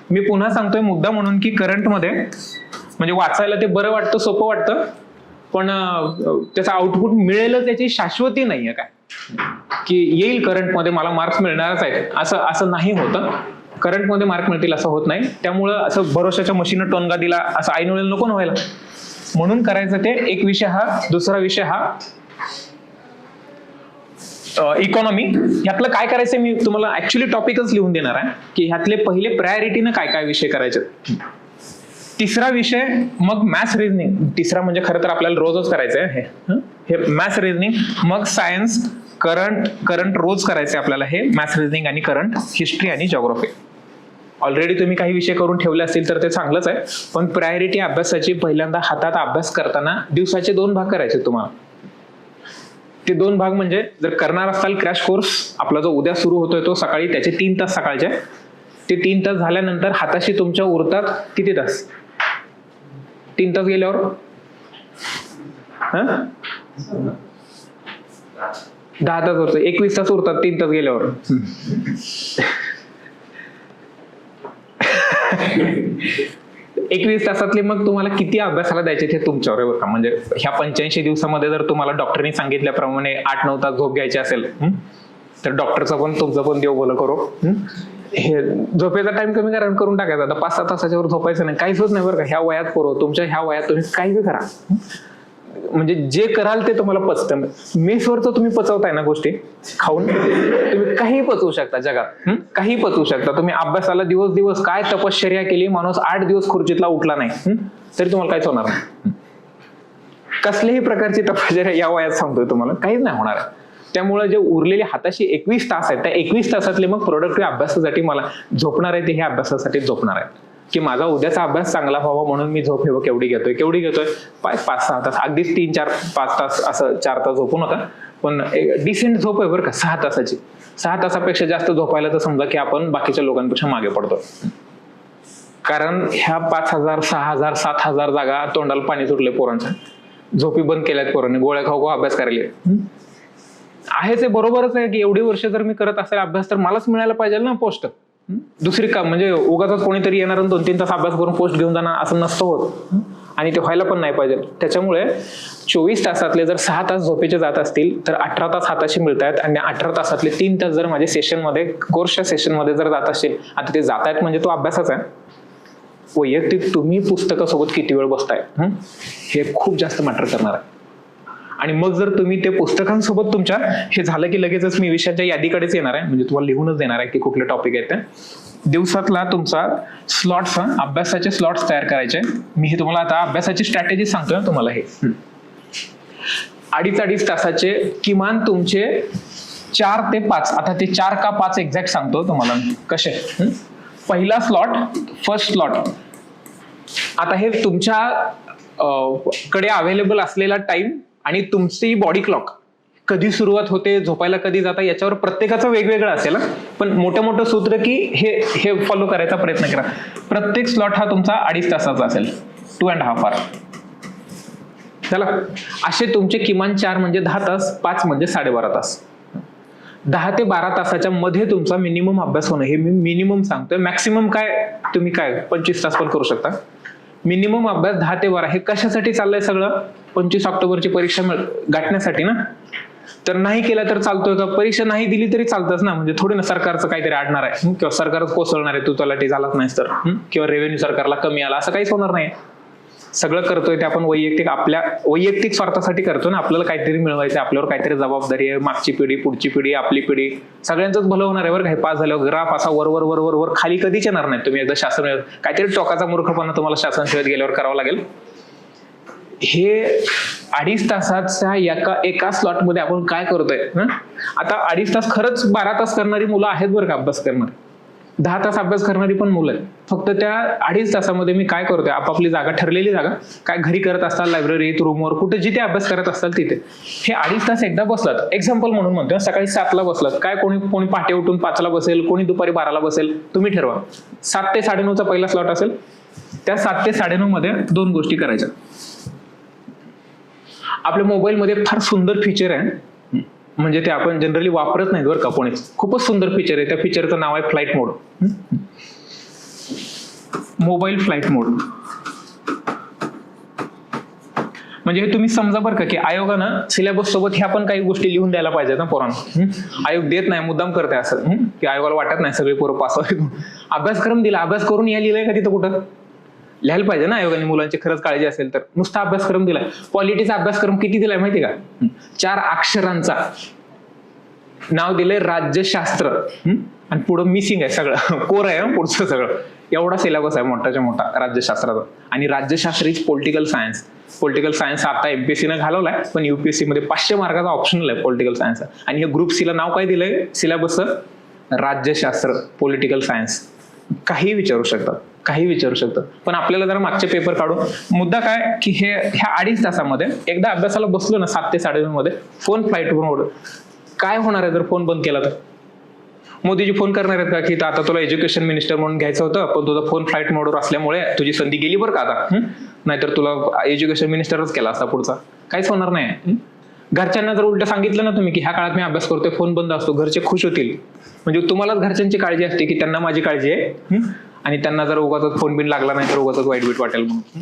A: मी पुन्हा सांगतोय मुद्दा म्हणून की करंटमध्ये म्हणजे वाचायला ते बरं वाटतं, सोपं वाटतं, पण त्याचा आउटपुट मिळेलच त्याची शाश्वती नाहीये काय, की येईल करंटमध्ये मला मार्क्स मिळणारच आहेत असं नाही होतं. करंटमध्ये मार्क मिळतील असं होत नाही. त्यामुळं असं भरोशाच्या मशीनं टोनगा दिला असं ऐनवेळेला नको व्हायला. म्हणून करायचं ते एक विषय हा, दुसरा विषय हा इकॉनॉमी. ह्यातलं काय करायचंय मी तुम्हाला ऍक्च्युली टॉपिकच लिहून देणार आहे की ह्यातले पहिले प्रायोरिटीनं काय काय विषय करायचे. तिसरा विषय मग मॅथ्स रिझनिंग. तिसरा म्हणजे खरं तर आपल्याला रोजच करायचंय हे मॅथ्स रिझनिंग, मग सायन्स, करंट रोज करायचंय आपल्याला हे मॅथ्स रिझनिंग आणि करंट, हिस्ट्री आणि जिओग्राफी. ऑलरेडी तुम्ही काही विषय करून ठेवले असतील तर ते चांगलंच आहे, पण प्रायोरिटी अभ्यासाची पहिल्यांदा हातात अभ्यास करताना दिवसाचे 2 भाग करायचे तुम्हाला. ते 2 भाग म्हणजे जर करणार असाल क्रॅश कोर्स आपला जो उद्या सुरू होतोय तो सकाळी, त्याचे 3 तास सकाळचे. ते 3 तास झाल्यानंतर हाताशी तुमच्या उरतात किती तास? 3 तास गेल्यावर 10 तास उरतात, 21 तास उरतात 3 तास गेल्यावर. 21 तासातले मग तुम्हाला किती अभ्यासाला द्यायचे ते तुमच्यावर आहे बरं का. म्हणजे ह्या 85 दिवसामध्ये जर तुम्हाला डॉक्टरनी सांगितल्याप्रमाणे 8-9 तास झोप घ्यायची असेल तर डॉक्टरचा पण तुमचं पण देव बोल करो. हे झोपेचा टाइम कमी करून टाकायचा. आता 5-6 तासाच्या वर झोपायचं नाही, काहीच होत नाही बरं का. ह्या वयात पोरं तुमच्या ह्या वयात तुम्ही काही करा, म्हणजे जे कराल ते तुम्हाला पचतं. मेसवरचं तुम्ही पचवताय ना गोष्टी खाऊन, तुम्ही काही पचवू शकता जगात, काही पचवू शकता. तुम्ही अभ्यासाला दिवस काय तपश्चर्या केली, माणूस 8 दिवस खुर्चीतला उठला नाही तरी तुम्हाला काहीच होणार नाही. कसल्याही प्रकारची तपश्चर्या या वयात सांगतोय तुम्हाला काहीच नाही होणार आहे. त्यामुळे जे उरलेले हाताशी 21 तास आहेत, त्या 21 तासातले मग प्रोडक्टिव्ह अभ्यासासाठी मला झोपणार आहे ते हे अभ्यासासाठी झोपणार आहे, की माझा उद्याचा अभ्यास चांगला व्हावा म्हणून मी झोप हे केवढी घेतोय 5-6 तास, अगदीच 3-4-5 तास असं 4 तास झोपून होता, पण डिसेंट झोप आहे बरं का 6 तासाची. 6 तासापेक्षा जास्त झोपायला तर समजा की आपण बाकीच्या लोकांपेक्षा मागे पडतो. कारण ह्या 5,000, 6,000, 7,000 जागा तोंडाला पाणी सुटले पोरांच्या. झोपी बंद केल्यात पोरांनी, गोळ्या खाऊ खाऊ अभ्यास करायला. आहे ते बरोबरच आहे की एवढी वर्ष जर मी करत असेल अभ्यास तर मलाच मिळायला पाहिजे ना पोस्ट. दुसरी का म्हणजे उगाच कोणीतरी येणार 2-3 तास अभ्यास करून पोस्ट घेऊन जाणार असं नसतं होत. आणि ते व्हायला पण नाही पाहिजे. त्याच्यामुळे 24 तासातले जर 6 तास झोपेचे जात असतील तर 18 तास हाताशी मिळतात. आणि 18 तासातले 3 तास जर माझ्या सेशनमध्ये, कोर्सच्या सेशनमध्ये जर जात असतील, आता ते जात आहेत म्हणजे तो अभ्यासच आहे. वैयक्तिक तुम्ही पुस्तकासोबत किती वेळ बसताय हे खूप जास्त मॅटर करणार आहे. आणि मग जर तुम्ही ते पुस्तकांसोबत तुमच्या हे झालं की लगेचच मी विषयाच्या यादीकडेच येणार आहे, म्हणजे तुम्हाला लिहूनच देणार आहे की कुठले टॉपिक आहेत ते. दिवसातला तुमचा स्लॉट्स, अभ्यासाचे स्लॉट्स तयार करायचे. मी हे तुम्हाला आता अभ्यासाची स्ट्रॅटेजी सांगतोय तुम्हाला. हे 2.5 तासाचे किमान तुमचे 4 ते 5, आता ते 4 का 5 एक्झॅक्ट सांगतो तुम्हाला कसे. पहिला स्लॉट, फर्स्ट स्लॉट, आता हे तुमच्या कडे अवेलेबल असलेला टाइम आणि तुमची बॉडी क्लॉक कधी सुरुवात होते, झोपायला कधी जाता, याच्यावर प्रत्येकाचं वेगवेगळं असेल. पण मोठं सूत्र की हे फॉलो करायचा प्रयत्न करा. प्रत्येक स्लॉट हा तुमचा 2.5 तासाचा असेल, 2.5 hour. चला, असे तुमचे किमान 4 म्हणजे 10 तास, 5 म्हणजे 12.5 तास. 10 ते 12 तासाच्या मध्ये तुमचा मिनिमम अभ्यास होणं, हे मी मिनिमम सांगतोय. मॅक्सिमम काय तुम्ही 25 तास पण करू शकता. मिनिमम अभ्यास 10 ते 12. हे कशासाठी चाललंय सगळं? 25 ऑक्टोबरची परीक्षा गाठण्यासाठी ना. तर नाही केलं तर चालतोय का? परीक्षा नाही दिली तरी चालतंच ना. म्हणजे थोडी ना सरकारचं काहीतरी अडणार आहे किंवा सरकारच कोसळणार आहे, तू तलाठी झालाच नाहीस तर, किंवा रेव्हेन्यू सरकारला कमी आला, असं काहीच होणार नाही. सगळं करतोय ते आपण आपल्या वैयक्तिक स्वार्थासाठी करतो ना. आपल्याला काहीतरी मिळवायचं, आपल्यावर काहीतरी जबाबदारी आहे. मागची पिढी, पुढची पिढी, आपली पिढी, सगळ्यांचंच भलं होणार आहे बरं. काही पास झाल्यावर ग्राफ असा वर खाली कधीच येणार नाही. तुम्ही एकदा शासन काहीतरी टोकाचा मूर्खपणा तुम्हाला शासन सेवेत गेल्यावर करावं लागेल. हे 2.5 तासाच्या एका स्लॉट मध्ये आपण काय करतोय. आता 2.5 तास खरंच 12 तास करणारी मुलं आहेत बरं का, अभ्यास करणारी. 10 तास अभ्यास करणारी पण मुलं आहेत. फक्त त्या 2.5 तासामध्ये मी काय करतोय, आपापली जागा, ठरलेली जागा, काय घरी करत असताल, लायब्ररीत, रूमवर, कुठे जिथे अभ्यास करत असताल तिथे हे 2.5 तास एकदा बसलात. एक्झाम्पल म्हणून म्हणतोय, सकाळी 7ला बसलात, काय कोणी पहाटे उठून 5ला बसेल, कोणी दुपारी 12ला बसेल, तुम्ही ठरवा. 7 ते 9:30चा पहिला स्लॉट असेल. त्या 7 ते 9:30 मध्ये 2 गोष्टी करायच्या. आपल्या मोबाईलमध्ये फार सुंदर फीचर आहे, म्हणजे ते आपण जनरली वापरत नाही बरं का कोणीच. खूपच सुंदर फीचर आहे. त्या फीचरचं नाव आहे फ्लाईट मोड. मोबाईल फ्लाईट मोड. म्हणजे हे तुम्ही समजा बरं का की आयोगानं सिलेबस सोबत ह्या पण काही गोष्टी लिहून द्यायला पाहिजेत ना पोरांना. आयोग देत नाही, मुद्दाम करते असं की आयोगाला वाटत नाही सगळे पोरं पास व्हावे. अभ्यासक्रम दिला, अभ्यास करून या लिहिलंय का तिथं कुठं? लिहायला पाहिजे ना आयोगाने. मुलांची खरंच काळजी असेल तर. नुसता अभ्यासक्रम दिलाय. पॉलिटीचा अभ्यासक्रम किती दिलाय माहिती का? 4 अक्षरांचा. नाव दिलंय राज्यशास्त्र, आणि पुढं मिसिंग आहे सगळं, कोर आहे पुढचं सगळं. एवढा सिलेबस आहे मोठाच्या मोठा राज्यशास्त्राचा. आणि राज्यशास्त्र is political science. Political science आता एमपीएससी न घालवलाय, पण युपीएससी मध्ये 500 मार्काचा ऑप्शनल आहे पॉलिटिकल सायन्स. आणि हे ग्रुप सी ला नाव काय दिलंय सिलेबसचं? राज्यशास्त्र, पॉलिटिकल सायन्स. काही विचारू शकतात. पण आपल्याला जरा मागचे पेपर काढून मुद्दा काय की ह्या 2.5 तासामध्ये एकदा अभ्यासाला बसलो ना 7 ते 9:30 मध्ये, फोन फ्लाईट मोड. काय होणार आहे जर फोन बंद केला तर? मोदीजी फोन करणार आहेत का की आता तुला एज्युकेशन मिनिस्टर म्हणून घ्यायचं होतं, पण तुझा फोन फ्लाईट मोडवर असल्यामुळे तुझी संधी गेली बरं का आता, नाहीतर तुला एज्युकेशन मिनिस्टरच केला असता पुढचा. काहीच होणार नाही. घरच्यांना जर उलट सांगितलं ना तुम्ही की ह्या काळात मी अभ्यास करतोय, फोन बंद असतो, घरचे खुश होतील. म्हणजे तुम्हालाच घरच्यांची काळजी असते की त्यांना माझी काळजी आहे, आणि त्यांना जर उगाच फोन बिन लागला नाही तर उगाच वाईट वाटेल म्हणून.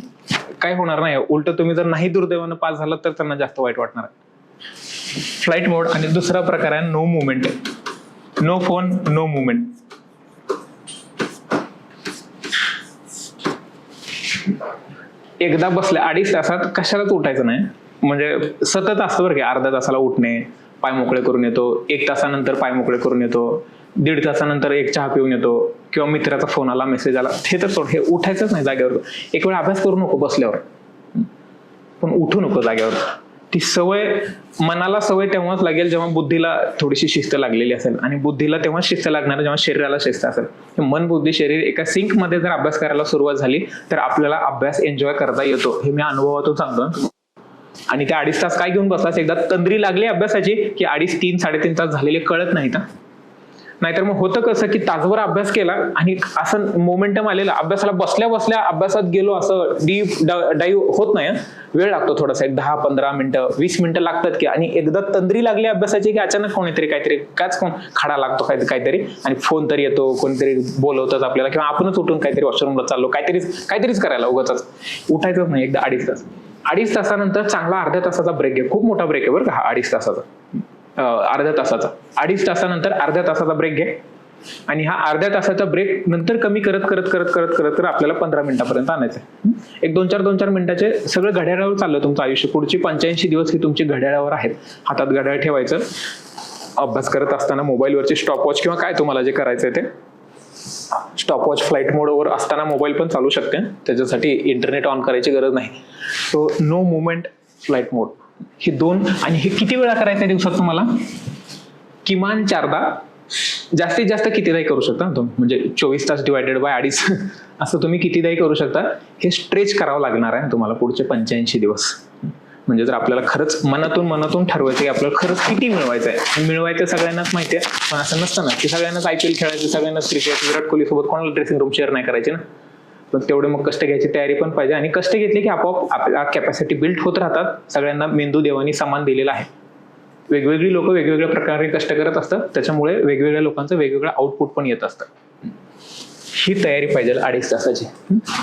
A: काय होणार नाही. उलट तुम्ही जर नाही दुर्दैवानं पास झालं तर त्यांना जास्त वाईट वाटणार आहे. Flight mode. आणि दुसरा प्रकार आहे no movement. No phone, no movement. एकदा बसल्या 2.5 तासात कशालाच उठायचं नाही. म्हणजे सतत असतं बरं की अर्ध्या तासाला उठणे, पाय मोकळे करून येतो, 1 तासानंतर पाय मोकळे करून येतो, 1.5 तासानंतर एक चहा पिऊन येतो, किंवा मित्राचा फोन आला, मेसेज आला, हे तर सोड. हे उठायचंच नाही जागेवर. एक वेळ अभ्यास करू नको बसल्यावर, पण उठू नको जागेवर. ती सवय, मनाला सवय तेव्हाच लागेल जेव्हा बुद्धीला थोडीशी शिस्त लागलेली असेल, आणि बुद्धीला तेव्हा शिस्त लागणार जेव्हा शरीराला शिस्त असेल. मन, बुद्धी, शरीर एका सिंक मध्ये जर अभ्यास करायला सुरुवात झाली तर आपल्याला अभ्यास एन्जॉय करता येतो. हे मी अनुभवातून सांगतो. आणि त्या 2.5 तास काय घेऊन बसलास, एकदा तंद्री लागली अभ्यासाची की 2.5, 3, 3.5 तास झालेले कळत नाहीत. नाहीतर मग होतं कसं की तासभर अभ्यास केला आणि असं मोमेंटम आलेला, अभ्यासाला बसल्या बसल्या अभ्यासात गेलो असं डीप डाईव्ह होत नाही. वेळ लागतो थोडासा, एक 10-15 मिनिटं 20 मिनिटं लागतात की, आणि एकदा तंद्री लागली अभ्यासाची की अचानक कोणीतरी काहीतरी कोण खडा लागतो काहीतरी, आणि फोन तरी येतो, कोणीतरी बोलवतात आपल्याला, किंवा आपणच उठून काहीतरी वॉशरूमला चाललो, काहीतरीच करायला उगाच उठायचंच नाही. एकदा 2.5 तासानंतर चांगला अर्ध्या तासाचा ब्रेक घ्या. खूप मोठा ब्रेक आहे बरं का हा 2.5 तासाचा. अर्ध्या तासाचा 2.5 तासानंतर अर्ध्या तासाचा ब्रेक घ्या, आणि हा अर्ध्या तासाचा ब्रेक नंतर कमी करत आपल्याला 15 मिनिटापर्यंत आणायचं आहे. एक 2-4 मिनिटाचे सगळं घड्याळावर चाललं तुमचं आयुष्य. पुढची 85 दिवस ही तुमची घड्याळावर आहेत. हातात घड्याळ ठेवायचं, अभ्यास करत असताना मोबाईलवरची स्टॉपवॉच किंवा काय तुम्हाला जे करायचंय ते, स्टॉपवॉच फ्लाईट मोडवर असताना मोबाईल पण चालू शकते, त्याच्यासाठी इंटरनेट ऑन करायची गरज नाही. सो नो मुवमेंट, फ्लाईट मोड, हे 2. आणि हे किती वेळा करायचं दिवसात तुम्हाला? किमान 4दा, जास्तीत जास्त कितीदाही करू शकता तुम्ही, म्हणजे 24 तास डिवायडेड बाय 2.5 असं तुम्ही कितीदाही करू शकता. हे स्ट्रेच करावं लागणार आहे तुम्हाला पुढचे 85 दिवस. म्हणजे जर आपल्याला खरंच मनातून ठरवायचं की आपल्याला खरंच किती मिळवायचं सगळ्यांनाच माहिती आहे, पण असं नसतं ना की सगळ्यांनाच IPL खेळायचं, सगळ्यांनाच क्रिकेट, विराट कोहली सोबत कोणाला ड्रेसिंग रूम शेअर नाही करायचे ना. पण तेवढे मग कष्ट घ्यायची तयारी पण पाहिजे, आणि कष्ट घेतले की आपोआप आपल्या कॅपॅसिटी बिल्ड होत राहतात. सगळ्यांना मेंदू देवानी समान दिलेला आहे. वेगवेगळी लोक वेगवेगळ्या प्रकारे कष्ट करत असतात, त्याच्यामुळे वेगवेगळ्या लोकांचं वेगवेगळं आउटपुट पण येत असतं. ही तयारी पाहिजे 2.5 तासाची.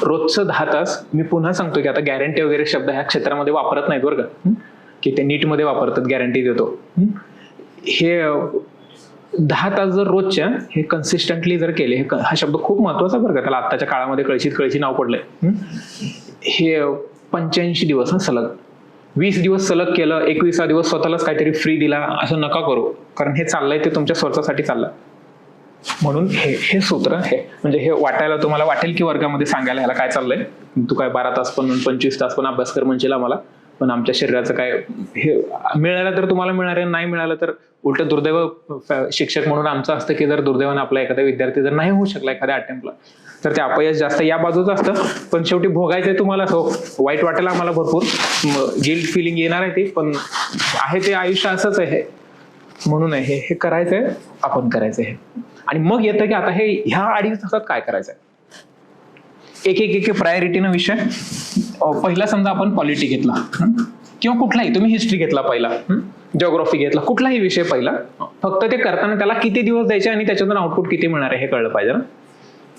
A: रोजचं 10 तास. मी पुन्हा सांगतो की आता गॅरंटी वगैरे शब्द ह्या क्षेत्रामध्ये वापरत नाहीत बरं का, की ते नीटमध्ये वापरतात, गॅरंटी देतो. हे 10 तास जर रोजच्या हे कन्सिस्टंटली जर केले, हा शब्द खूप महत्वाचा बरं का, त्याला आत्ताच्या काळामध्ये कळशी नाव पडलंय. हे 85 दिवस सलग, 20 दिवस सलग केलं, 21 दिवस स्वतःलाच काहीतरी फ्री दिला, असं नका करू, कारण हे चाललंय ते तुमच्या स्वतःसाठी चाललंय. म्हणून हे सूत्र हे, म्हणजे हे वाटायला तुम्हाला वाटेल की वर्गामध्ये सांगायला ह्याला काय चाललंय, तू काय 12 तास पण 25 तास पण अभ्यास कर म्हणशील आम्हाला, पण आमच्या शरीराचं काय, हे मिळालं तर तुम्हाला मिळणार आहे, नाही मिळालं तर उलट दुर्दैव शिक्षक म्हणून आमचं असतं की जर दुर्दैवानं आपला एखादा विद्यार्थी जर नाही होऊ शकला एखाद्या अटेम्प्टला, तर ते अपयश जास्त या बाजूचं असतं. पण शेवटी भोगायचंय तुम्हाला, वाईट वाटेल आम्हाला, भरपूर गिल्ट फिलिंग येणार आहे ती, पण आहे ते आयुष्य असंच आहे. म्हणून आहे हे करायचंय, आपण करायचंय हे. आणि मग येतं की आता हे ह्या 2.5 तासात काय करायचंय, एक प्रायोरिटीनं विषय. पहिला समजा आपण पॉलिटी घेतला, किंवा कुठलाही तुम्ही हिस्ट्री घेतला पहिला, जिओग्राफी घेतला, कुठलाही विषय पहिला, फक्त ते करताना त्याला किती दिवस द्यायचे आणि त्याच्यातून आउटपुट किती मिळणार आहे हे कळलं पाहिजे ना.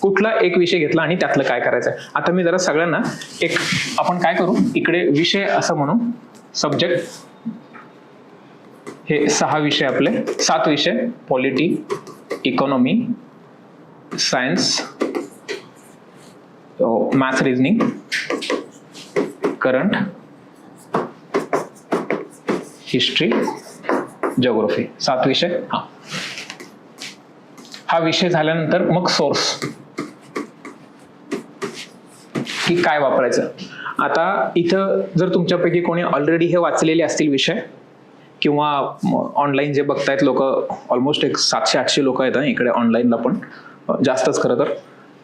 A: कुठला एक विषय घेतला आणि त्यातलं काय करायचंय. आता मी जरा सगळ्यांना एक, आपण काय करू, इकडे विषय असं म्हणू, सब्जेक्ट, हे 6 विषय आपले, 7 विषय, polity, economy, science, maths, reasoning, current, history, geography, 7 विषय. हा विषय झाल्यानंतर मग सोर्स की काय वापरायचं. आता इथं जर तुमच्यापैकी कोणी ऑलरेडी हे वाचलेले असतील विषय, किंवा ऑनलाईन जे बघतायत लोक, ऑलमोस्ट एक 700-800 लोक आहेत इकडे ऑनलाईनला, पण जास्तच खरं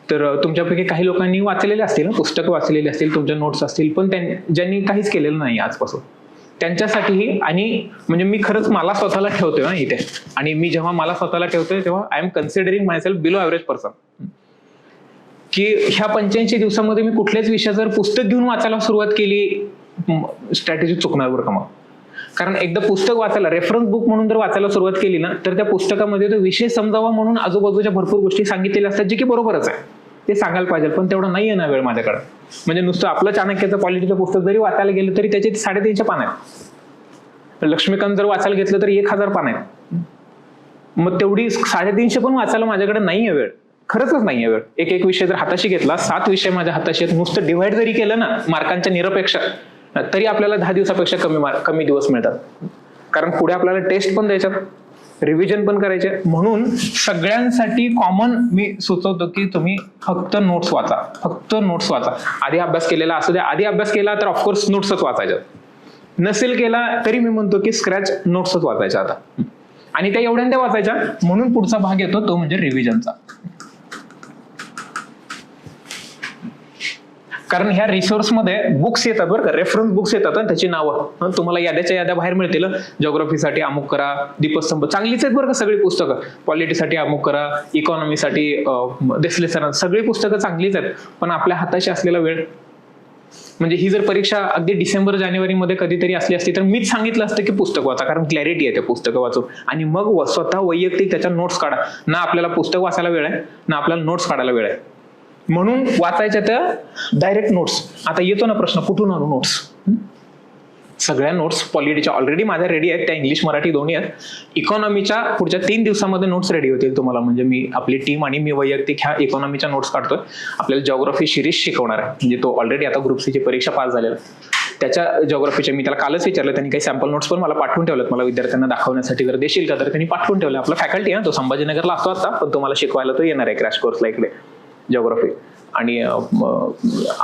A: तर तुमच्यापैकी काही लोकांनी वाचलेले असतील, पुस्तकं वाचलेली असतील, तुमच्या नोट्स असतील, पण ज्यांनी काहीच केलेलं नाही आजपासून, त्यांच्यासाठीही. आणि म्हणजे मी खरंच मला स्वतःला ठेवतोय ना इथे, आणि मी जेव्हा मला स्वतःला ठेवतोय तेव्हा I am considering myself below average person, की ह्या 85 दिवसामध्ये मी कुठल्याच विषय जर पुस्तक घेऊन वाचायला सुरुवात केली, स्ट्रॅटेजी चुकणार बरं का मग. कारण एकदा पुस्तक वाचायला, रेफरन्स बुक म्हणून जर वाचायला सुरुवात केली ना, तर त्या पुस्तकामध्ये तो विषय समजावा म्हणून आजूबाजूच्या भरपूर गोष्टी सांगितलेल्या असतात, जे की बरोबरच आहे, ते सांगायला पाहिजे, पण तेवढं नाहीये ना वेळ माझ्याकडे. म्हणजे नुसतं आपलं चाणक्याचं पॉलिटीचं पुस्तक जरी वाचायला गेलं तरी त्याचे 350 पान आहेत. लक्ष्मीकांत जर वाचायला घेतलं तरी 1000 पान आहेत. मग तेवढी 350 पण वाचायला माझ्याकडे नाहीये वेळ, खरंच नाहीये वेळ. एक विषय जर हाताशी घेतला, 7 विषय माझ्या हाताशी आहेत, नुसतं डिव्हाइड जरी केलं ना मार्कांच्या निरपेक्ष, तरी आपल्याला 10 दिवसापेक्षा कमी दिवस मिळतात. कारण पुढे आपल्याला टेस्ट पण द्यायच्यात, रिव्हिजन पण करायचे. म्हणून सगळ्यांसाठी कॉमन मी सुचवतो की तुम्ही फक्त नोट्स वाचा. आधी अभ्यास केलेला असू द्या, आधी अभ्यास केला तर ऑफकोर्स नोट्सच वाचायच्या, नसेल केला तरी मी म्हणतो की स्क्रॅच नोट्सच वाचायच्या आता, आणि त्या एवढ्या वाचायच्या. म्हणून पुढचा भाग येतो तो म्हणजे रिव्हिजनचा. कारण ह्या रिसोर्समध्ये बुक्स येतात बरं का, रेफरन्स बुक्स येतात आणि त्याची नावं तुम्हाला याद्याच्या याद्या बाहेर मिळतील. ज्योग्राफीसाठी अमुक करा, दीपस्तंभ चांगलीच आहेत बरं का सगळी पुस्तकं, पॉलिटीसाठी अमुक करा, इकॉनॉमीसाठी देसले सरांची सगळी पुस्तकं चांगलीच आहेत. पण आपल्या हाताशी असलेला वेळ, म्हणजे ही जर परीक्षा अगदी डिसेंबर जानेवारीमध्ये कधीतरी असली असती तर मीच सांगितलं असतं की पुस्तक वाचा, कारण क्लॅरिटी आहे त्या पुस्तकं वाचून, आणि मग स्वतः वैयक्तिक त्याच्या नोट्स काढा. ना आपल्याला पुस्तक वाचायला वेळ आहे, ना आपल्याला नोट्स काढायला वेळ आहे, म्हणून वाचायच्या त्या डायरेक्ट नोट्स. आता येतो ना प्रश्न, कुठून आणू नोट्स? सगळ्या नोट्स पॉलिटीच्या ऑलरेडी माझ्या रेडी आहेत, त्या इंग्लिश मराठी दोन्ही आहेत. इकॉनॉमीच्या पुढच्या 3 दिवसामध्ये नोट्स रेडी होतील तुम्हाला, म्हणजे मी आपली टीम आणि मी वैयक्तिक ह्या इकॉनॉमीच्या नोट्स काढतोय. आपल्याला जिओग्राफी शिरीष शिकवणार आहे, म्हणजे तो ऑलरेडी आता ग्रुप सी ची परीक्षा पास झालेला, त्याच्या जिओग्राफीचे मी त्याला कालच विचारलं, त्यांनी काही सॅम्पल नोट्स पण मला पाठवून ठेवलेत मला विद्यार्थ्यांना दाखवण्यासाठी, जर देशील का? तर त्यांनी पाठवून ठेवले. आपला फॅकल्टी आहे तो संभाजीनगरला असतो आता, पण तुम्हाला शिकवायला तो येणार आहे क्रॅश कोर्सला इकडे जिओग्राफी. आणि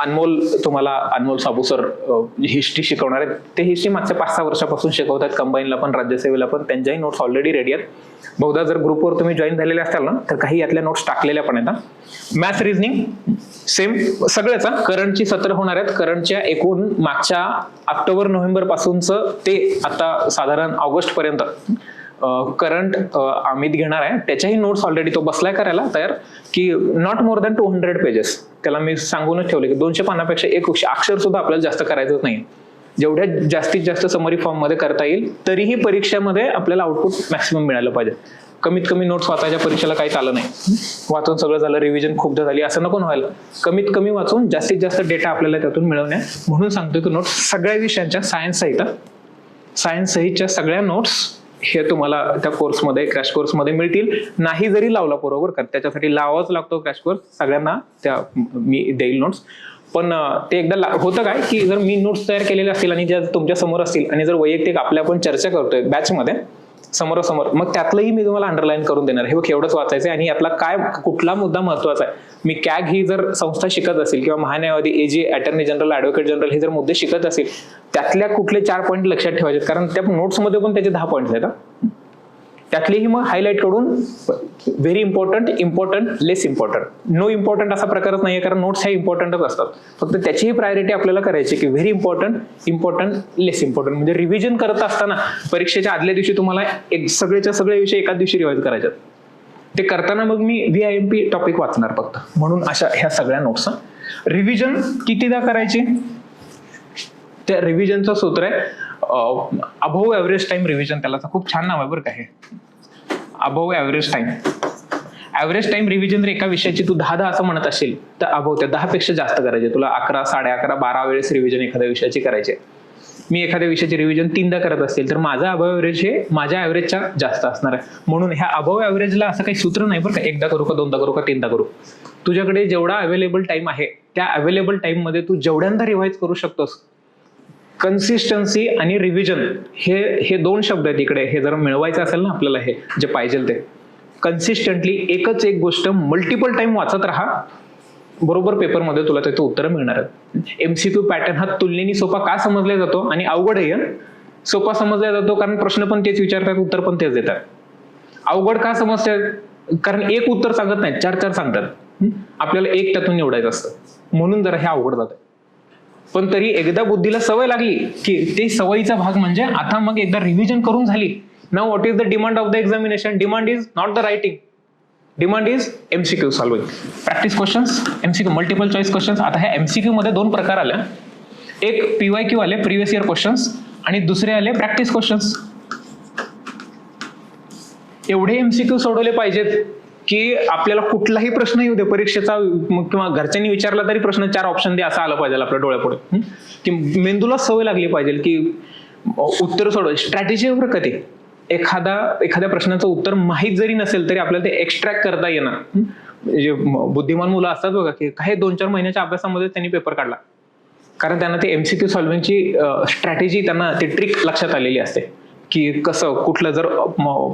A: अनमोल साबू सर हिस्ट्री शिकवणार आहेत, ते हिस्ट्री मागच्या 5-6 वर्षापासून शिकवतात, कंबाईनला पण राज्यसेवेला पण, त्यांच्याही नोट्स ऑलरेडी रेडी आहेत. बहुधा जर ग्रुपवर तुम्ही जॉईन झालेले असाल ना तर काही यातल्या नोट्स टाकलेल्या पण आहेत. मॅथ्स रिझनिंग सेम सगळ्याच, करंटची सत्र होणार आहेत. करंटच्या एकूण मागच्या ऑक्टोबर नोव्हेंबर पासूनचं ते आता साधारण ऑगस्ट पर्यंत करंट अमित घेणार आहे, त्याच्याही नोट्स ऑलरेडी तो बसलाय करायला तयार, की नॉट मोर दॅन 200 पेजेस. त्याला मी सांगूनच ठेवले की 200 पानापेक्षा एक अक्षर सुद्धा आपल्याला जास्त करायचंच नाही. जेवढ्या जास्तीत जास्त समरी फॉर्म मध्ये करता येईल, तरीही परीक्षेमध्ये आपल्याला आउटपुट मॅक्सिमम मिळालं पाहिजे. कमीत कमी नोट्स वाचायच्या परीक्षेला काही चाललं नाही, वाचून सगळं झालं, रिव्हिजन खूपदा झाली असं नको व्हायला. कमीत कमी वाचून जास्तीत जास्त डेटा आपल्याला त्यातून मिळवण्या, म्हणून सांगतो की नोट्स सगळ्या विषयांच्या सायन्स सहितच्या सगळ्या नोट्स हे तुम्हाला त्या कोर्समध्ये, क्रॅश कोर्समध्ये मिळतील. नाही जरी लावला बरोबर का, त्याच्यासाठी लावाच लागतो क्रॅश कोर्स, सगळ्यांना त्या मी देईल नोट्स. पण ते एकदा होतं काय की जर मी नोट्स तयार केलेले असतील आणि ज्या तुमच्या समोर असतील, आणि जर वैयक्तिक आपल्या आपण चर्चा करतोय बॅचमध्ये समोरासमोर, मग त्यातलंही मी तुम्हाला अंडरलाईन करून देणार, हे बघ एवढंच वाचायचं आणि यातला काय कुठला मुद्दा महत्वाचा आहे. मी कॅग ही जर संस्था शिकत असेल किंवा महान्यायवादी, AG, attorney general, advocate general हे जर मुद्दे शिकत असेल, त्यातल्या कुठले 4 पॉईंट लक्षात ठेवायचे, कारण त्या नोट्समध्ये पण त्याचे 10 पॉईंट्स आहेत. त्यातलेही मग हायलाइट करून व्हेरी इम्पॉर्टंट, इम्पॉर्टंट, लेस इम्पॉर्टंट, नो इम्पॉर्टंट असा प्रकारच नाहीये, कारण नोट्स ह्या इम्पॉर्टंटच असतात. फक्त त्याचीही प्रायोरिटी आपल्याला करायची की व्हेरी इम्पॉर्टंट, इम्पॉर्टंट, लेस इम्पॉर्टंट. म्हणजे रिव्हिजन करत असताना परीक्षेच्या आदल्या दिवशी तुम्हाला सगळेच्या सगळे विषय एकाच दिवशी रिवाइज करायचे. ते करताना मग मी VIMP टॉपिक वाचणार फक्त, म्हणून अशा ह्या सगळ्या नोट्स. रिव्हिजन कितीदा करायची? त्या रिव्हिजनचं सूत्र आहे अबोव्ह ऍव्हरेज टाइम रिव्हिजन, त्याला खूप छान नाव आहे बरं का हे, above average time. Average time revision जर एका विषयाची तू 10 असं म्हणत असेल तर अबोव्ह त्या 10 पेक्षा जास्त करायचे. तुला 11, 11.5, 12 वेळेस रिव्हिजन एखाद्या विषयाची करायचे. मी एखाद्या विषयाची रिव्हिजन 3दा करत असेल तर माझा अबोव्ह ऍव्हरेज हे माझ्या ऍव्हरेजच्या जास्त असणार आहे. म्हणून ह्या अबोव्ह ऍव्हरेजला असं काही सूत्र नाही बरं का, 1दा करू का, 2दा करू का, 3दा करू. तुझ्याकडे जेवढा अवेलेबल टाइम आहे त्या अवेलेबल टाइम मध्ये तू जेवढ्यांदा रिवाइज करू शकतोस. कन्सिस्टन्सी आणि रिव्हिजन हे 2 शब्द आहेत इकडे. हे जर मिळवायचं असेल ना आपल्याला, हे जे पाहिजे ते कन्सिस्टंटली एकच एक गोष्ट मल्टिपल टाइम वाचत राहा, बरोबर पेपरमध्ये तुला त्याचं उत्तर मिळणार आहे. MCQ पॅटर्न हा तुलनेने सोपा का समजला जातो आणि अवघडही सोपा समजला जातो, कारण प्रश्न पण तेच विचारतात, उत्तर पण तेच देतात. अवघड का समजतात? कारण एक उत्तर सांगत नाही, 4 सांगतात. आपल्याला एक त्यातून निवडायचं असतं, म्हणून जरा हे अवघड जातं. पण तरी एकदा बुद्धीला सवय लागली की ते सवयीचा भाग म्हणजे आता मग एकदा रिव्हिजन करून झाली. Now what is the demand of the examination? Demand is not the writing, demand is MCQ solving, practice questions, MCQ multiple choice questions. आता ह्या MCQ मध्ये 2 प्रकार आल्या, एक PYQ आले, प्रिव्हियस इयर क्वेश्चन्स, आणि दुसरे आले प्रॅक्टिस क्वेश्चन्स. एवढे MCQ सोडवले पाहिजेत की आपल्याला कुठलाही प्रश्न येऊ दे परीक्षेचा, किंवा घरच्यांनी विचारला तरी प्रश्न 4 ऑप्शन दे असं आलं पाहिजे आपल्या डोळ्यापुढे, की मेंदूला सवय लागली पाहिजे की उत्तर सोडवायची. स्ट्रॅटेजी बरं का, ते एखाद्या प्रश्नाचं उत्तर माहीत जरी नसेल तरी आपल्याला ते एक्स्ट्रॅक्ट करता येणार. जे बुद्धिमान मुलं असतात बघा की काही 2-4 महिन्याच्या अभ्यासामध्ये त्यांनी पेपर काढला, कारण त्यांना ते MCQ सॉल्विंगची स्ट्रॅटेजी, त्यांना ते ट्रिक लक्षात आलेली असते की कसं कुठलं जर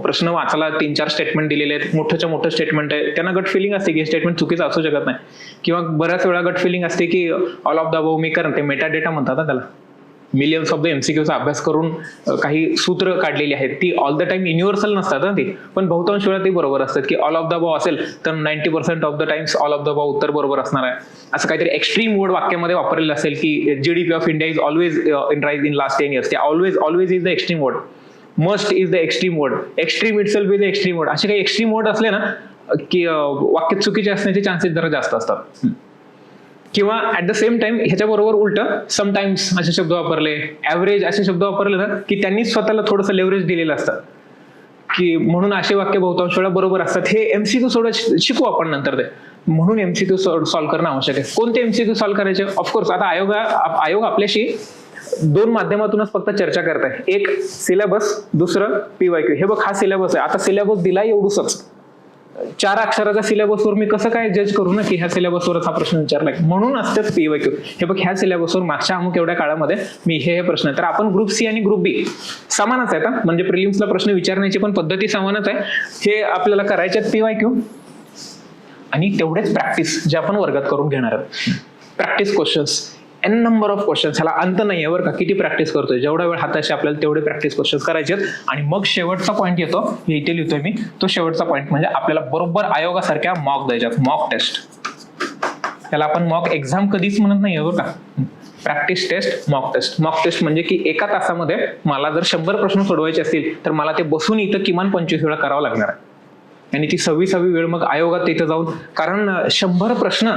A: प्रश्न वाचायला 3-4 स्टेटमेंट दिलेले आहेत, मोठं स्टेटमेंट आहे, त्यांना गट फिलिंग असते की स्टेटमेंट चुकीचं असू शकत नाही, किंवा बऱ्याच वेळा गट फिलिंग असते की ऑल ऑफ द अबोव्ह मी करेन, ते मेटा डेटा म्हणतात त्याला, मिलियन्स ऑफ द एमसीक्यूचा अभ्यास करून काही सूत्र काढलेली आहेत, ती ऑल द टाइम युनिव्हर्सल नसतात ना ती, पण बहुतांश वेळा ती बरोबर असतात. की ऑल ऑफ द अबाव असेल तर 90% of the times all of the above उत्तर बरोबर असणार आहे. असं काहीतरी एक्स्ट्रीम वर्ड वाक्यामध्ये वापरलेलं असेल की GDP of India is always in rise in last 10 years. ते always is the extreme word. Must is the extreme word. Extreme itself is the extreme word. असे काही एक्स्ट्रीम वर्ड असले ना की वाक्य चुकीचे असण्याचे चान्सेस जरा जास्त असतात. किंवा ऍट द सेम टाइम ह्याच्याबरोबर उलट समटाइम्स असे शब्द वापरले, ऍव्हरेज असे शब्द वापरले ना की त्यांनी स्वतःला थोडंसं लेव्हरेज दिलेलं असतं की म्हणून असे वाक्य बहुतांश वेळा बरोबर असतात. हे एमसीक्यू थोडं शिकू आपण नंतर. ते म्हणून एमसीक्यू सॉल्व्ह करणं आवश्यक आहे. कोणते एमसीक्यू सॉल्व्ह करायचे? ऑफकोर्स आता आयोग आपल्याशी 2 माध्यमातूनच फक्त चर्चा करत आहे. एक सिलेबस, दुसरं पीवायक्यू. हे बघ हा सिलेबस आहे. आता सिलेबस दिला एवढूसच, 4 अक्षराच्या सिलेबसवर मी कसं काय जज करू ना की ह्या सिलेबसवरच हा प्रश्न विचारलाय, म्हणून असतेच पीवायक्यू. हे बघ ह्या सिलेबसवर मागच्या अमुक एवढ्या काळामध्ये मी हे प्रश्न आहे. तर आपण ग्रुप सी आणि ग्रुप बी समानच आहेत, म्हणजे प्रिलिम्सला प्रश्न विचारण्याची पण पद्धती समानच आहे. हे आपल्याला करायचे आहेत पीवायक्यू आणि तेवढेच प्रॅक्टिस जे आपण वर्गात करून घेणार आहोत. Practice questions, N number of questions, ह्याला अंत नाही आहे बरं का. किती प्रॅक्टिस करतोय, जेवढा वेळ हाताशी आपल्याला तेवढे प्रॅक्टिस क्वेश्चन्स करायचे आहेत. आणि मग शेवटचा पॉईंट येतो, हे इथे लिहितोय मी, तो शेवटचा पॉईंट म्हणजे आपल्याला बरोबर आयोगासारख्या मॉक द्यायच्यात. मॉक टेस्ट, त्याला आपण मॉक एक्झाम कधीच म्हणत नाही बरं का. Practice test, mock test. Mock test म्हणजे की एका तासामध्ये मला जर 100 प्रश्न सोडवायचे असतील तर मला ते बसून इथं किमान 25 वेळा करावं लागणार आहे. आणि ती 26वी वेळ मग आयोगात तिथं जाऊन, कारण 100 प्रश्न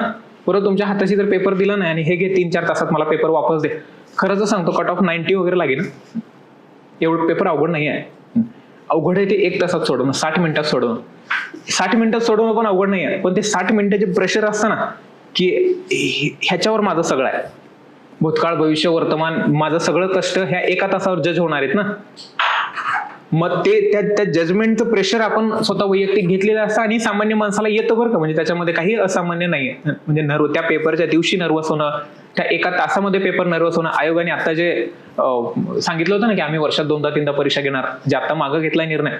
A: परत तुमच्या हाताशी जर पेपर दिला नाही आणि हे घे 3-4 तासात मला पेपर वापस दे, खरंच सांगतो कट ऑफ 90 वगैरे लागेल. एवढं पेपर अवघड नाही आहे. अवघड आहे ते 1 तासात सोडवणं, 60 मिनिटात सोडवणं. 60 मिनिटात सोडवणं पण अवघड नाही आहे, पण ते 60 मिनिटाचे प्रेशर असतं ना की ह्याच्यावर माझं सगळं आहे, भूतकाळ भविष्य वर्तमान, माझं सगळं कष्ट ह्या 1 तासावर जज होणार आहेत ना. मग ते त्या जजमेंटचं प्रेशर आपण स्वतः वैयक्तिक घेतलेलं असतं आणि सामान्य माणसाला येतं बरं का. म्हणजे त्याच्यामध्ये काही असामान्य नाहीये. म्हणजे त्या पेपरच्या दिवशी नर्वस होणं, त्या 1 तासामध्ये पेपर नर्वस होणं. आयोगाने आता जे सांगितलं होतं ना की आम्ही वर्षात 2-3दा परीक्षा घेणार, जे आता मागं घेतलाय निर्णय,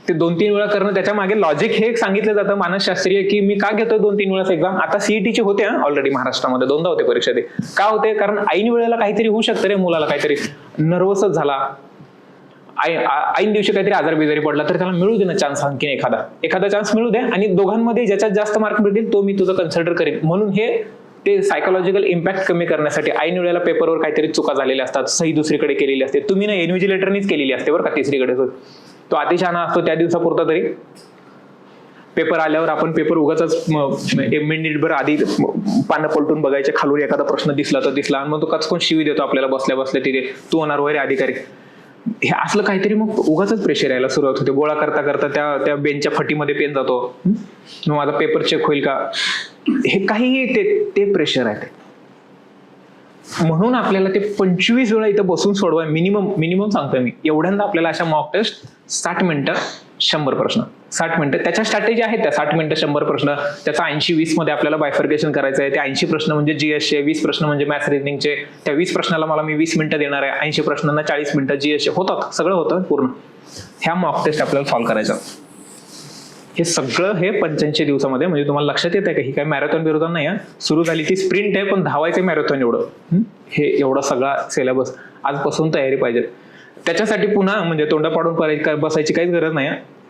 A: ते 2-3 वेळा करणं, त्याच्या मागे लॉजिक हे सांगितलं जातं मानसशास्त्रीय की मी का घेतोय 2-3 वेळा एक्झाम. आता सीईटीचे होते ऑलरेडी महाराष्ट्रामध्ये 2दा होते परीक्षा. ते का होते? कारण ऐन वेळेला काहीतरी होऊ शकतं रे मुलाला, काहीतरी नर्वसच झाला, ऐन दिवशी काहीतरी आजार बिजारी पडला, तर त्याला मिळू दे ना चान्स, आणखीन एखादा चान्स मिळू दे आणि दोघांमध्ये ज्याच्यात जास्त मार्क मिळतील तो मी तुझं कन्सिडर करेन. म्हणून हे ते सायकोलॉजिकल इम्पॅक्ट कमी करण्यासाठी ऐन वेळेला पेपरवर काहीतरी चुका झालेल्या असतात, सही दुसरीकडे केलेली असते. तुम्ही ना इन्व्हिजिलेटरनीच केलेली असते बरं का, तिसरीकडे. तो अतिशहाणा असतो त्या दिवसापुरता तरी. पेपर आल्यावर आपण पेपर उगाच मिनिटभर आधी पानं पलटून बघायचे, खालून एखादा प्रश्न दिसला तर दिसला, आणि मग तो कचकून शिवी देतो आपल्याला बसल्या बसल्या तिथे, तू होणार वगैरे अधिकारी. हे असलं काहीतरी मग उगाच प्रेशर यायला सुरुवात होते. गोळा करता करता त्या बेंचच्या फटीमध्ये पेन जातो, मग माझा पेपर चेक होईल का, हे काही ते प्रेशर आहे. ते म्हणून आपल्याला ते 25 वेळा इथं बसून सोडवाय मिनिमम सांगतोय मी. एवढ्यांदा आपल्याला अशा मॉक टेस्ट 60 मिनिटं 100 प्रश्न, 60 मिनिटं त्याच्या स्ट्रॅटेजी आहेत त्या. 60 मिनिटं 100 प्रश्न, त्याचा 80-20 मध्ये आपल्याला बायफर्केशन करायचं आहे. ते 80 प्रश्न म्हणजे जीएसचे, 20 प्रश्न म्हणजे मॅथ्स रिजनिंगचे. त्या 20 प्रश्नाला मला मी 20 मिनिटं देणार आहे, 80 प्रश्नांना 40 मिनिटं जीएसचे होतात, सगळं होतं पूर्ण. ह्या मॉक टेस्ट आपल्याला सॉल्व्ह करायचं. हे सगळं हे 85 दिवसामध्ये, म्हणजे तुम्हाला लक्षात येत आहे का ही काय मॅरेथॉन बिरोधन नाही. सुरू झाली ती स्प्रिंट आहे, पण धावायचं मॅरेथॉन एवढं. हे एवढा सगळा सिलेबस आजपासून तयारी पाहिजे. त्याच्यासाठी पुन्हा म्हणजे तोंडा पाडून बसायची काहीच गरज नाही.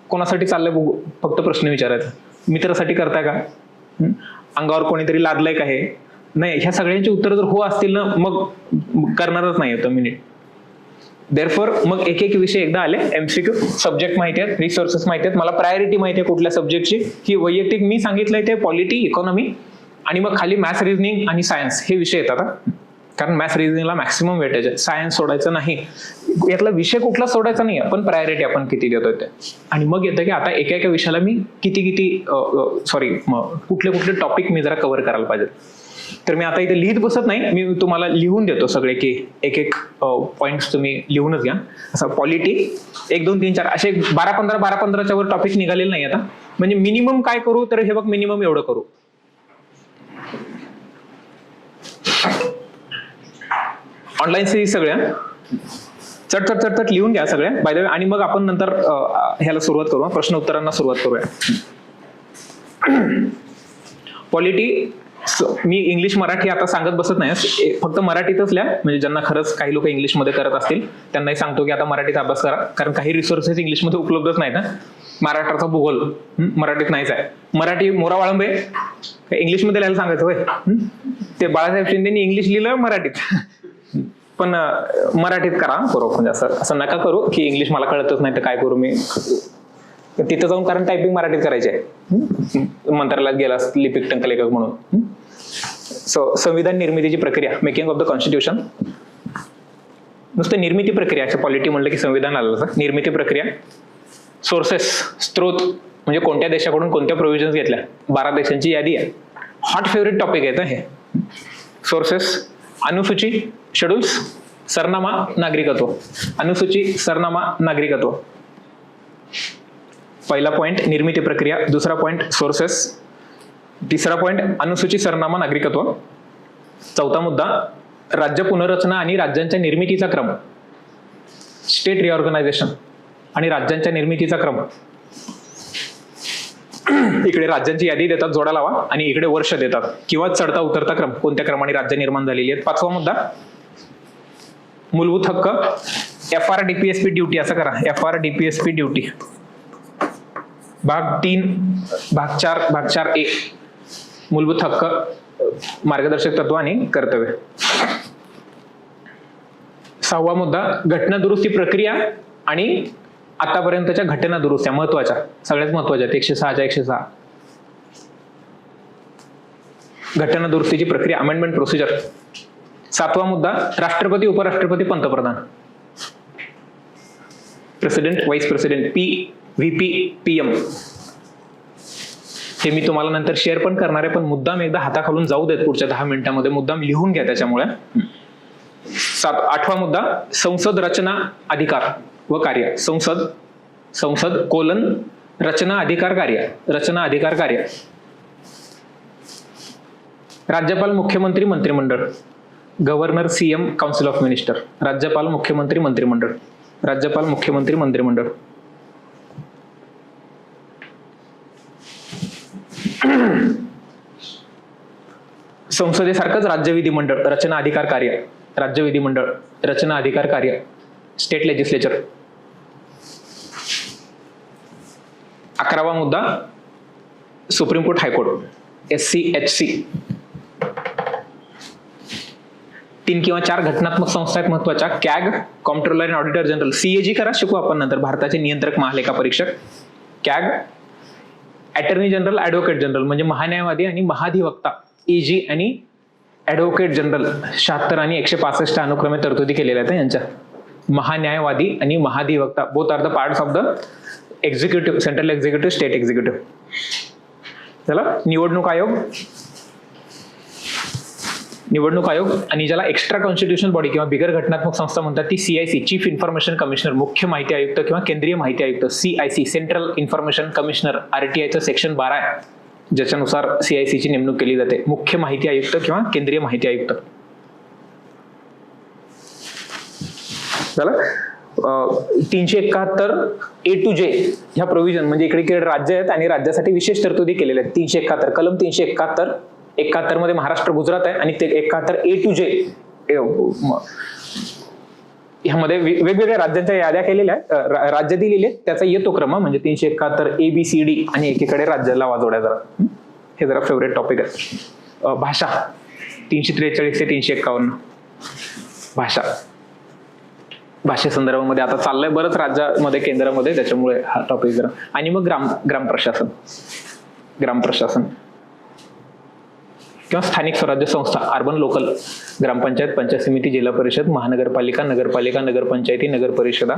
A: कोणासाठी चाललंय बघू, फक्त प्रश्न विचारायचा. मित्रासाठी करताय का, अंगावर कोणीतरी लादलंय का, हे नाही. ह्या सगळ्यांची उत्तर जर हो असतील ना मग करणारच नाही होतं मिनिट. देअरफॉर मग एक विषय एकदा आले, एमसीक्यू, सब्जेक्ट माहिती आहेत, रिसोर्सेस माहिती आहेत, मला प्रायोरिटी माहिती आहे कुठल्या सब्जेक्टची, ही वैयक्तिक मी सांगितलंय ते पॉलिटी, इकॉनॉमी, आणि मग खाली मॅथ्स रिजनिंग आणि सायन्स हे विषय येतात. कारण मॅथ्स रिजनिंगला मॅक्सिमम वेटेज आहे, सायन्स सोडायचं नाही, यातला विषय कुठला सोडायचा नाही, पण प्रायोरिटी आपण किती देतोय ते. आणि मग येतं की आता एका विषयाला मी कुठले टॉपिक मी जरा कव्हर करायला पाहिजे. तर मी आता इथे लिहित बसत नाही, मी तुम्हाला लिहून देतो सगळे की एक पॉइंट्स तुम्ही लिहूनच घ्या. असं पॉलिटी 1, 2, 3, 4 असे 12-15च्या वर टॉपिक निघालेले नाही आता. म्हणजे मिनिमम काय करू, तर हे बघ मिनिमम एवढं करू. ऑनलाईन सिरीज सगळ्या चटचट लिहून घ्या सगळ्या बाय द वे. आणि मग आपण नंतर ह्याला सुरुवात करू, प्रश्न उत्तरांना सुरुवात करूया. पॉलिटी मी इंग्लिश मराठी आता सांगत बसत नाही, फक्त मराठीतच लिहा, म्हणजे ज्यांना खरंच काही लोक इंग्लिशमध्ये करत असतील त्यांनाही सांगतो की आता मराठीत अभ्यास करा, कारण काही रिसोर्सेस इंग्लिशमध्ये उपलब्धच नाहीत ना. महाराष्ट्राचा भूगोल मराठीत नाहीच आहे. मराठी मोरा वाळंबे इंग्लिशमध्ये लिहायला सांगायचं होय. ते बाळासाहेब शिंदेनी इंग्लिश लिहिलं मराठीत, पण मराठीत करा बरोबर. म्हणजे असं नका करू की इंग्लिश मला कळतच नाही तर काय करू मी तिथं जाऊन, कारण टायपिंग मराठीत करायची आहे. मंत्रालयात गेला लिपिक टंकलेखक म्हणून. सो संविधान निर्मितीची प्रक्रिया, मेकिंग ऑफ द कॉन्स्टिट्यूशन. नुसतं निर्मिती प्रक्रिया, पॉलिटी म्हणलं की संविधान आलं. निर्मिती प्रक्रिया. सोर्सेस, स्त्रोत, म्हणजे कोणत्या देशाकडून कोणत्या प्रोव्हिजन्स घेतल्या, 12 देशांची यादी आहे. हॉट फेवरेट टॉपिक आहे हे. सोर्सेस, अनुसूची, शेड्यूल्स, सरनामा, नागरिकत्व. अनुसूची, सरनामा, नागरिकत्व. पहिला पॉइंट निर्मिती प्रक्रिया, दुसरा पॉइंट सोर्सेस, तिसरा पॉइंट अनुसूची, सरनामा, नागरिकत्व. चौथा मुद्दा राज्य पुनर्रचना आणि राज्यांच्या निर्मितीचा क्रम. स्टेट रिऑर्गनायझेशन आणि राज्यांच्या निर्मितीचा क्रम. इकडे राज्यांची यादी देतात, जोडा लावा, आणि इकडे वर्ष देतात किंवा चढता उतरता क्रम, कोणत्या क्रमाने राज्य निर्माण झालेली आहेत. पाचवा मुद्दा मूलभूत हक्क. FRDPSP ड्युटी, असं करा, FRDPSP ड्युटी. भाग 3, भाग 4A मूलभूत हक्क, मार्गदर्शक तत्व आणि कर्तव्य. सहावा मुद्दा घटना दुरुस्ती प्रक्रिया आणि आतापर्यंतच्या घटना दुरुस्त्या, महत्वाच्या, सगळ्यात महत्वाच्या 106च्या 106. घटना दुरुस्तीची प्रक्रिया, अमेंडमेंट प्रोसिजर. सातवा मुद्दा राष्ट्रपती, उपराष्ट्रपती, पंतप्रधान, president, vice president, VP, PM. हे मी तुम्हाला नंतर शेअर पण करणार आहे, पण मुद्दाम एकदा हाताखालून जाऊ देत पुढच्या 10 मिनिटांमध्ये, मुद्दाम लिहून घ्या त्याच्यामुळे. आठवा मुद्दा संसद रचना अधिकार व कार्य. संसद कोलन रचना अधिकार कार्य, रचना अधिकार कार्य. राज्यपाल, मुख्यमंत्री, मंत्रिमंडळ. Governor, CM, council of minister. राज्यपाल, मुख्यमंत्री, मंत्रिमंडळ. राज्यपाल, मुख्यमंत्री, मंत्रिमंडळ. संसदेसारखंच राज्य विधिमंडळ, रचना अधिकार कार्य. राज्य विधिमंडळ, रचना अधिकार कार्य. State legislature. 11वा मुद्दा supreme court, high court, SC, HC. 3 किंवा 4 घटनात्मक संस्था आहेत महत्वाच्या. CAG, comptroller and auditor general. CAG करा, शिकू आपण नंतर, भारताचे नियंत्रक महालेखा परीक्षक. CAG, attorney general, advocate general, म्हणजे महान्यायवादी आणि महाधिवक्ता. EG आणि ऍडव्होकेट जनरल 76 आणि 165 अनुक्रमे तरतुदी केलेल्या आहेत यांच्या. महान्यायवादी आणि महाधिवक्ता, both are the parts of the executive, central executive, state executive. चला, निवडणूक आयोग. निवडणूक आयोग आणि ज्याला एक्स्ट्रा कॉन्स्टिट्यूशन बॉडी किंवा बिगर घटनात्मक संस्था म्हणतात ती CIC, चीफ इन्फॉर्मेशन कमिशनर, मुख्य माहिती आयुक्त किंवा केंद्रीय माहिती आयुक्त. CIC, central information commissioner. RTIचं सेक्शन 12 आहे, ज्याच्यानुसार CIC ची नेमणूक केली जाते. मुख्य माहिती आयुक्त किंवा केंद्रीय माहिती आयुक्त. झालं. 371 A to J ह्या प्रोव्हिजन, म्हणजे इकडे राज्य आहेत आणि राज्यासाठी विशेष तरतुदी केलेल्या आहेत. 371 कलम 371. 71 मध्ये महाराष्ट्र, गुजरात आहे, आणि ते 71 A to J ह्यामध्ये वेगवेगळ्या राज्यांच्या याद्या केलेल्या आहेत, राज्य दिलेले, त्याचा येतो क्रम, म्हणजे 371 ABCD आणि एकीकडे राज्याला वाजवड्या. जरा हे जरा फेवरेट टॉपिक आहे. भाषा 343 ते 351. भाषा, भाषेसंदर्भामध्ये आता चाललंय बरंच राज्यामध्ये, केंद्रामध्ये, त्याच्यामुळे हा टॉपिक जरा. आणि मग ग्रामप्रशासन, ग्रामप्रशासन किंवा स्थानिक स्वराज्य संस्था, अर्बन लोकल, ग्रामपंचायत, पंचायत समिती, जिल्हा परिषद, महानगरपालिका, नगरपालिका, नगरपंचायती, नगर परिषदा.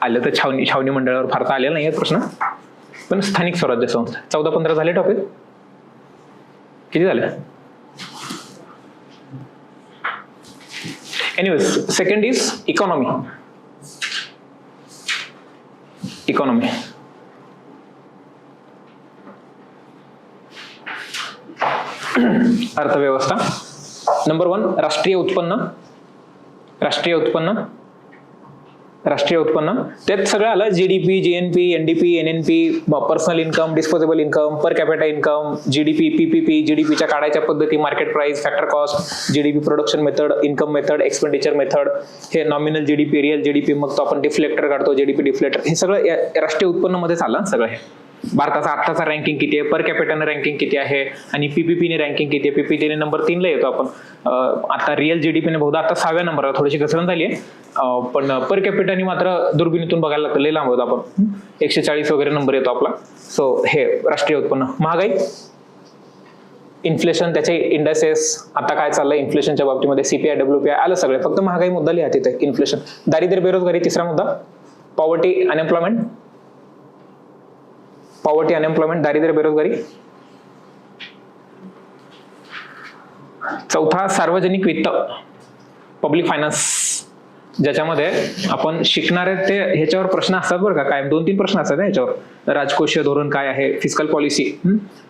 A: आलं तर छावणी मंडळावर फारसा आलेला नाही प्रश्न, पण स्थानिक स्वराज्य संस्था. 14-15 झाले टॉपिक. किती झाले? Anyways, second is economy. Economy अर्थव्यवस्था. नंबर 1 राष्ट्रीय उत्पन्न. राष्ट्रीय उत्पन्न राष्ट्रीय उत्पन्न त्यात सगळं आलं. GDP, GNP, NDP, NNP, personal income, disposable income, per capita income, GDP, PPP, जीडीपीच्या काढायच्या पद्धती, market price, factor cost, GDP production method, income method, expenditure method, हे नॉमिनल जीडीपी, रिअल जीडीपी, मग तो आपण डिफ्लेक्टर काढतो, जीडीपी डिफ्लेक्टर, हे सगळं या राष्ट्रीय उत्पन्न मध्येच आलं सगळं. हे भारताचा आत्ताचा रँकिंग किती आहे, पर कॅपिटाने रँकिंग किती आहे आणि पीपीपीने रँकिंग किती आहे. पीपीपीने नंबर 3 ला येतो आपण. आता रिअल जीडीपीने बहुधा आता 6व्या नंबरला थोडीशी घसरण झाली आहे, पण पर कॅपिटाने मात्र दुर्बिणीतून बघायला लागतं लय लांब होतं आपण. 140 वगैरे नंबर येतो आपला. सो हे राष्ट्रीय उत्पन्न. महागाई, इन्फ्लेशन, त्याचे इंडेक्सेस, आता काय चाललंय इन्फ्लेशनच्या बाबतीमध्ये, सीपीआय, डब्ल्यूपीआय आलं सगळे. फक्त महागाई मुद्दा लिहा तिथे. इन्फ्लेशन, दारिद्र्य, बेरोजगारी तिसरा मुद्दा, पॉवर्टी, अनएम्प्लॉयमेंट, पॉवर्टी, अनएम्प्लॉयमेंट, दारिद्र्य, बेरोजगारी. चौथा सार्वजनिक वित्त, पब्लिक फायनान्स, ज्याच्यामध्ये आपण शिकणारे ते ह्याच्यावर प्रश्न असतात बरं का. काय 2-3 प्रश्न असतात ह्याच्यावर. राजकोषीय धोरण काय आहे, फिस्कल पॉलिसी,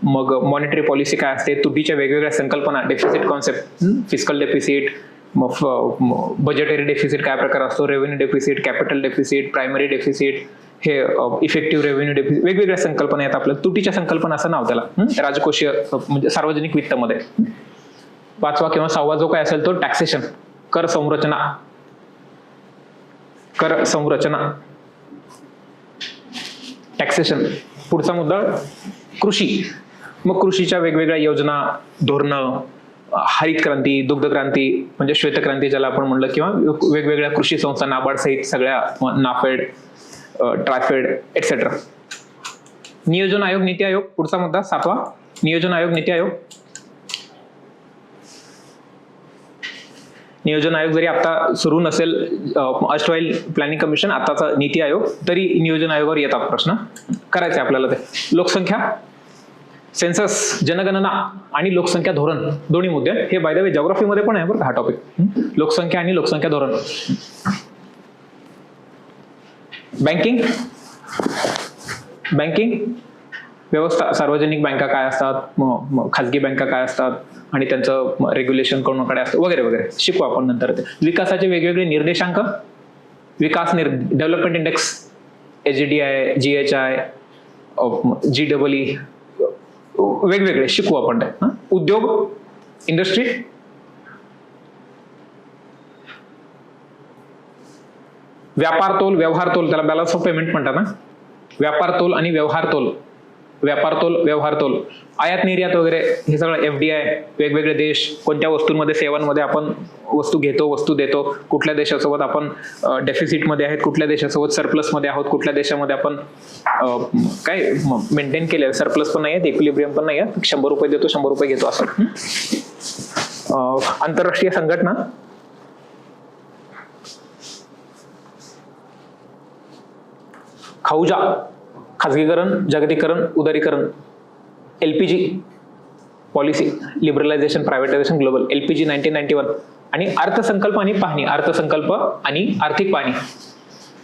A: मग मॉनिटरी पॉलिसी काय असते, तुटीच्या वेगवेगळ्या संकल्पना, डेफिसिट कॉन्सेप्ट, फिस्कल डेफिसिट, मग बजेटरी डेफिसिट काय प्रकार असतो, revenue deficit, capital deficit, primary deficit, हे इफेक्टिव्ह रेव्हेन्यू डेफिसिट, वेगवेगळ्या संकल्पना आहेत आपल्या. तुटीच्या संकल्पना असं नाव त्याला राजकोषीय म्हणजे सार्वजनिक वित्तमध्ये. 5वा किंवा 6वा जो काय असेल तो टॅक्सेशन, कर संरचना, कर संरचना, टॅक्सेशन. पुढचा मुद्दा कृषी, मग कृषीच्या वेगवेगळ्या योजना, धोरणं, हरित क्रांती, दुग्ध क्रांती म्हणजे श्वेतक्रांती ज्याला आपण म्हणलं, किंवा वेगवेगळ्या कृषी संस्था, नाबार्ड सहित सगळ्या, नाफेड, ट्रायफेड एटसेट्रा. नियोजन आयोग, नीती आयोग, पुढचा मुद्दा 7वा, नियोजन आयोग, नीती आयोग. नियोजन आयोग जरी आता सुरू नसेल, अर्स्टवाईल प्लॅनिंग कमिशन, आताचा नीती आयोग, तरी नियोजन आयोगावर येतात प्रश्न. करायचे आपल्याला ते. लोकसंख्या, सेन्सस, जनगणना आणि लोकसंख्या धोरण, दोन्ही मुद्दे. हे बाय द वे जिओग्राफीमध्ये पण आहे बरं हा टॉपिक, लोकसंख्या आणि लोकसंख्या धोरण. बँकिंग, बँकिंग व्यवस्था, सार्वजनिक बँका काय असतात, खाजगी बँका काय असतात आणि त्यांचं रेग्युलेशन कोणाकडे असतं वगैरे वगैरे शिकू आपण नंतर. ते विकासाचे वेगवेगळे निर्देशांक, विकास development index, HDI, GHI, GEE, वेगवेगळे शिकू आपण ते. उद्योग, इंडस्ट्री, व्यापार तोल, व्यवहार तोल, त्याला बॅलन्स ऑफ पेमेंट म्हणतात ना. व्यापार तोल आणि व्यवहार तोल, व्यापार तोल, व्यवहार तोल, आयात निर्यात वगैरे हे सगळं FDI, वेगवेगळे देश, कोणत्या वस्तूंमध्ये, सेवांमध्ये आपण वस्तू घेतो, वस्तू देतो, कुठल्या देशासोबत आपण डेफिसिटमध्ये आहेत, कुठल्या देशासोबत सरप्लसमध्ये आहोत, कुठल्या देशामध्ये आपण काय मेंटेन केले, सरप्लस पण नाही आहेत, इक्विलिब्रियम पण नाही आहे, 100 रुपये देतो 100 रुपये घेतो असं. आंतरराष्ट्रीय संघटना, खौजा, खाजगीकरण, जागतिकीकरण, उदारीकरण, LPG policy, liberalisation, privatisation, global, LPG 1991. आणि अर्थसंकल्प आणि पाहणी, अर्थसंकल्प आणि आर्थिक पाहणी,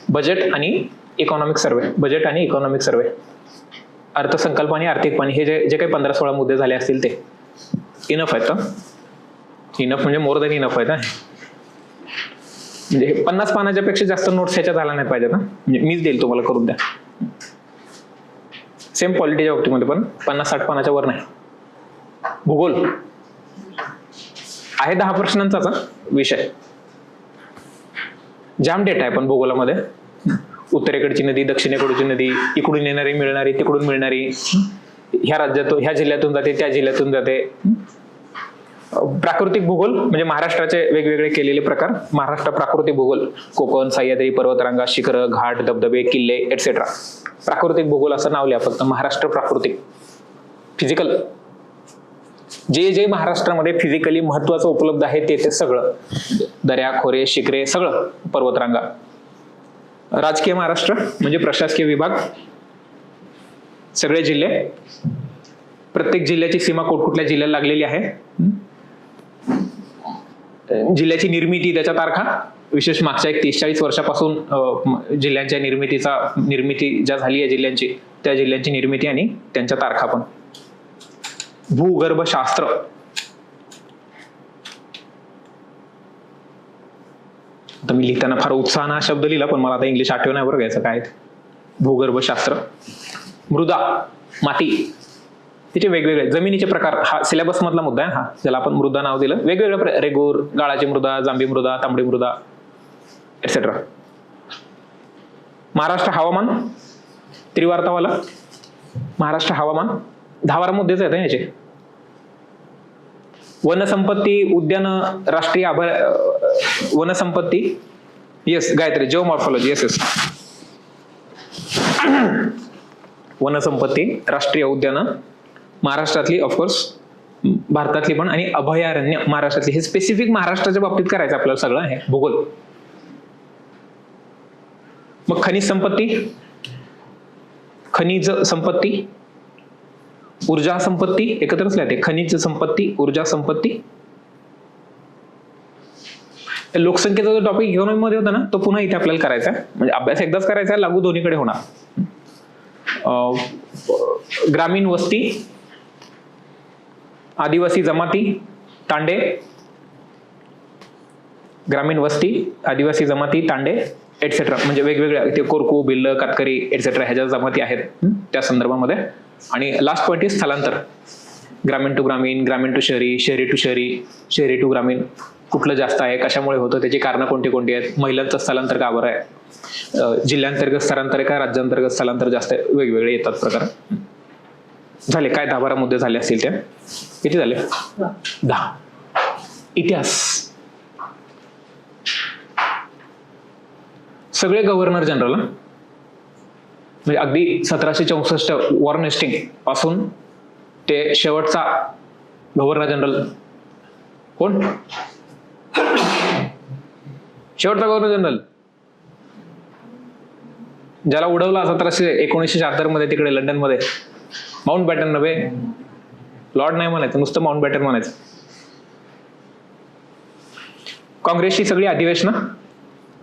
A: बजेट आणि इकॉनॉमिक सर्वे, बजेट आणि इकॉनॉमिक सर्वे, अर्थसंकल्प आणि आर्थिक पाहणी, हे जे काही 15-16 मुद्दे झाले असतील ते इनफ आहेत. इनफ म्हणजे मोर दॅन इनफ आहेत. म्हणजे 50 पानाच्या पेक्षा जास्त नोट्स ह्याच्या झाला नाही पाहिजे ना, म्हणजे मीच देईल तुम्हाला करून द्या. सेम पॉलिटीच्या बाबतीमध्ये पण 50-60 पानाच्या वर नाही. भूगोल आहे 10 प्रश्नांचा विषय, जाम डेटा आहे पण भूगोलामध्ये. उत्तरेकडची नदी, दक्षिणेकडची नदी, इकडून येणारी मिळणारी, तिकडून मिळणारी, ह्या राज्यातून, ह्या जिल्ह्यातून जाते, त्या जिल्ह्यातून जाते. प्राकृतिक भूगोल म्हणजे महाराष्ट्राचे वेगवेगळे केलेले प्रकार, महाराष्ट्र प्राकृतिक भूगोल, कोकण, सह्याद्री पर्वतरांगा, शिखर, घाट, धबधबे, किल्ले एटसेट्रा. प्राकृतिक भूगोल असं नाव लिहा फक्त, महाराष्ट्र प्राकृतिक. फिजिकल, जे महाराष्ट्रामध्ये फिजिकली महत्वाचं उपलब्ध आहे ते सगळं, दर्या, खोरे, शिखरे, सगळं, पर्वतरांगा. राजकीय महाराष्ट्र म्हणजे प्रशासकीय विभाग, सगळे जिल्हे, प्रत्येक जिल्ह्याची सीमा कुठल्या जिल्ह्याला लागलेली आहे, जिल्ह्याची निर्मिती, त्याच्या तारखा, विशेष मागच्या 30-40 वर्षापासून जिल्ह्यांच्या निर्मिती ज्या झाली आहे जिल्ह्यांची, त्या जिल्ह्यांची निर्मिती आणि त्यांच्या तारखा पण. भूगर्भशास्त्र, आता मी लिहिताना फार उत्साहानं हा शब्द लिहिला, पण मला आता इंग्लिश आठवण नाही बरं घ्यायचं काय. भूगर्भशास्त्र, मृदा, माती, तिचे वेगवेगळे जमिनीचे प्रकार, हा सिलेबस मधला मुद्दा आहे. हा ज्याला आपण मृदा नाव दिलं, वेगवेगळे रेगूर, गाळाची मृदा, जांभी मृदा, तांबडी मृदा एटसेट्रा. महाराष्ट्र हवामान त्रिवार्तावाला, महाराष्ट्र हवामान 10-12 मुद्देच आहेत याचे. वनसंपत्ती, उद्यान, राष्ट्रीय वनसंपत्ती, येस गायत्री, जिओमॉर्फॉलॉजी, येस येस. वनसंपत्ती, राष्ट्रीय उद्यानं महाराष्ट्रातली, ऑफकोर्स भारतातली पण, आणि अभयारण्य महाराष्ट्रातली. हे स्पेसिफिक महाराष्ट्राच्या बाबतीत करायचं आपल्याला सगळं आहे भूगोल. मग खनिज संपत्ती, खनिज संपत्ती, ऊर्जा संपत्ती एकत्रच लिहाते. खनिज संपत्ती, ऊर्जा संपत्ती. लोकसंख्येचा जो टॉपिक घेऊन मध्ये होता ना, तो पुन्हा इथे आपल्याला करायचा आहे. म्हणजे अभ्यास एकदाच करायचा आहे, लागू दोन्हीकडे होणार. ग्रामीण वस्ती, आदिवासी जमाती, तांडे, ग्रामीण वस्ती, आदिवासी जमाती, तांडे एटसेट्रा. म्हणजे वेगवेगळ्या ते कोरकू, भिल्ल, कातकरी एटसेट्रा ह्या ज्या जमाती आहेत त्या संदर्भामध्ये. आणि लास्ट पॉईंट इज स्थलांतर, ग्रामीण टू ग्रामीण, ग्रामीण टू शहरी, शहरी टू शहरी, शहरी टू ग्रामीण. कुठलं जास्त आहे, कशामुळे होतं, त्याची कारणं कोणती कोणती आहेत, महिलांचं स्थलांतर का बरं आहे, जिल्ह्यांतर्गत स्थलांतर आहे का राज्यांतर्गत स्थलांतर जास्त आहे, वेगवेगळे येतात प्रकार. झाले काय 10-12 मुद्दे झाले असतील त्या. किती झाले? 10. इतिहास, सगळे गव्हर्नर जनरल, म्हणजे अगदी 1764 वॉरेन हेस्टिंग पासून ते शेवटचा गव्हर्नर जनरल कोण? शेवटचा गव्हर्नर जनरल ज्याला उडवला 1974 मध्ये तिकडे लंडन मध्ये, माउंट बॅटन नव्हे, लॉर्ड नाही म्हणायचं, नुसतं माउंट बॅटन म्हणायचं. काँग्रेसची सगळी अधिवेशनं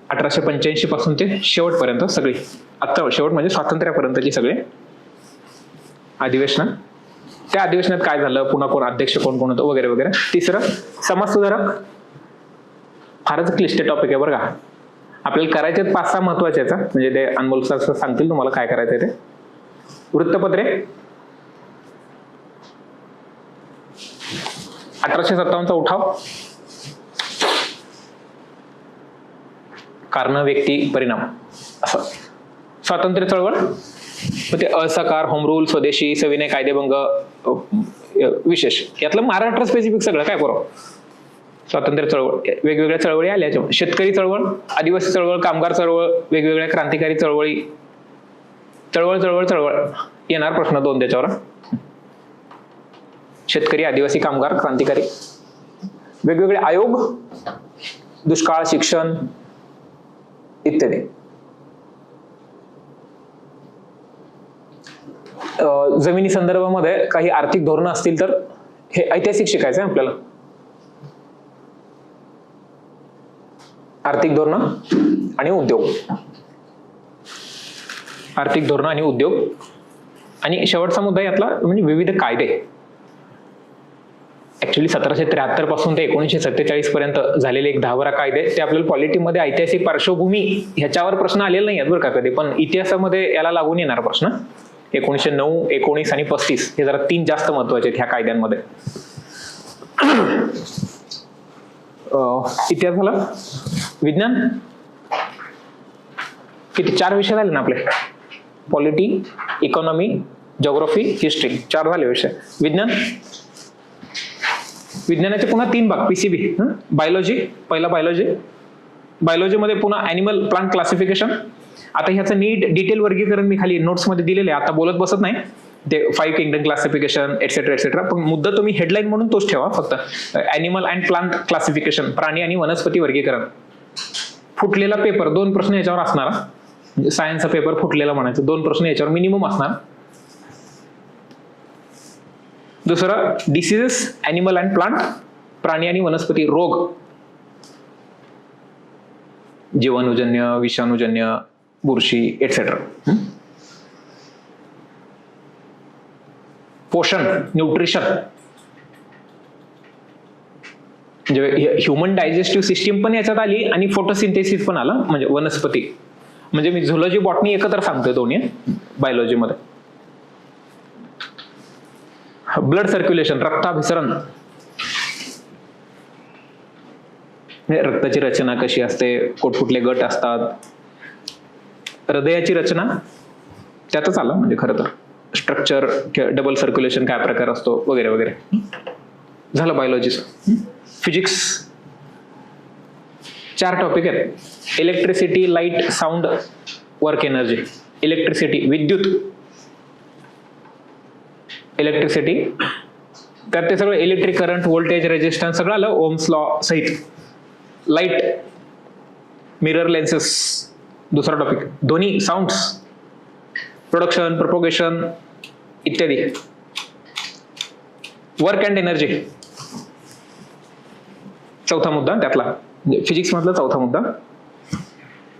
A: 1885 पासून ते शेवटपर्यंत सगळी, आता शेवट म्हणजे स्वातंत्र्यापर्यंतची सगळे अधिवेशनं. त्या अधिवेशनात काय झालं, पुन्हा कोण अध्यक्ष, कोण कोण होतं वगैरे वगैरे. तिसरं समाजसुधारक, फारच क्लिष्ट टॉपिक आहे बरं का. आपल्याला करायचे 5-6 महत्वाचे आहेत, म्हणजे ते अनमोल सर सांगतील तुम्हाला काय करायचंय ते. वृत्तपत्रे, 1857चा उठाव, कारण, व्यक्ती, परिणाम, असं. स्वातंत्र्य चळवळ, ते असहकार, होम रूल, स्वदेशी, सविनय कायदेभंग, विशेष, यातलं महाराष्ट्र स्पेसिफिक सगळं काय बरोबर. स्वातंत्र्य चळवळ, वेगवेगळ्या चळवळी आल्या. शेतकरी चळवळ, आदिवासी चळवळ, कामगार चळवळ, वेगवेगळ्या क्रांतिकारी चळवळी, चळवळ चळवळ चळवळ येणार प्रश्न 2 त्याच्यावर. शेतकरी, आदिवासी, कामगार, क्रांतिकारी, वेगवेगळे आयोग, दुष्काळ, शिक्षण इत्यादी. जमिनी संदर्भामध्ये काही आर्थिक धोरणं असतील तर हे ऐतिहासिक शिकायचं आहे आपल्याला. आर्थिक धोरणं आणि उद्योग, आर्थिक धोरणं आणि उद्योग. आणि शेवटचा मुद्दा यातला म्हणजे विविध कायदे. ऍक्च्युली 1773 पासून ते 1947 पर्यंत झालेले एक 10-12 कायदे, ते आपल्याला पॉलिटीमध्ये ऐतिहासिक पार्श्वभूमी ह्याच्यावर प्रश्न आलेला नाही आहेत बरं का कधी, पण इतिहासामध्ये याला लागून येणार प्रश्न. 1909, 19 आणि 35 हे जरा 3 जास्त महत्वाचे आहेत ह्या कायद्यांमध्ये. इतिहास झाला. विज्ञान किती 4 विषय झाले ना आपले, पॉलिटी, इकॉनॉमी, जिओग्राफी, हिस्ट्री, 4 झाले विषय. विज्ञान, विज्ञानाचे पुन्हा 3 भाग, पीसीबी. बायोलॉजी, पहिला बायोलॉजी, बायोलॉजीमध्ये पुन्हा ॲनिमल प्लांट क्लासिफिकेशन. आता ह्याचं नीट डिटेल वर्गीकरण मी खाली नोट्स मध्ये दिलेले आहे, आता बोलत बसत नाही. ते 5 किंगडम क्लासिफिकेशन एटसेट्रा एटसेट्रा, पण मुद्दा तुम्ही हेडलाईन म्हणून तोच ठेवा फक्त. ॲनिमल अँड प्लांट क्लासिफिकेशन, प्राणी आणि वनस्पती वर्गीकरण. फुटलेला पेपर 2 प्रश्न याच्यावर असणार, म्हणजे सायन्सचा पेपर फुटलेला म्हणायचं, 2 प्रश्न याच्यावर मिनिमम असणार. दुसरं डिसीजेस, ॲनिमल अँड प्लांट, प्राणी आणि वनस्पती रोग, जीवाणूजन्य, विषाणूजन्य, बुरशी एटसेट्रा. पोषण, न्यूट्रिशन, म्हणजे ह्युमन डायजेस्टिव्ह सिस्टीम पण याच्यात आली आणि फोटोसिंथेसिस पण आला, म्हणजे वनस्पती. म्हणजे मी झुलॉजी बॉटनी एकत्र सांगतोय दोन्ही बायोलॉजीमध्ये. ब्लड सर्क्युलेशन, रक्ताभिसरण, रक्ताची रचना कशी असते, कुठले गट असतात, हृदयाची रचना त्यातच आलं म्हणजे खरं तर, स्ट्रक्चर, डबल सर्क्युलेशन काय प्रकार असतो वगैरे वगैरे. झालं बायोलॉजीचं. फिजिक्स 4 टॉपिक आहेत. Electricity, light, sound, work energy. Electricity, विद्युत, इलेक्ट्रिसिटी, त्यात ते सगळं इलेक्ट्रिक करंट, व्होल्टेज, रेजिस्टन्स सगळं आलं ओम्स लॉ सहित. लाईट, मिरर लेन्सेस दुसरा टॉपिक. ध्वनी, साऊंड्स, प्रोडक्शन, प्रोपोगेशन इत्यादी. वर्क अँड एनर्जी चौथा मुद्दा त्यातला, फिजिक्स मधला चौथा मुद्दा.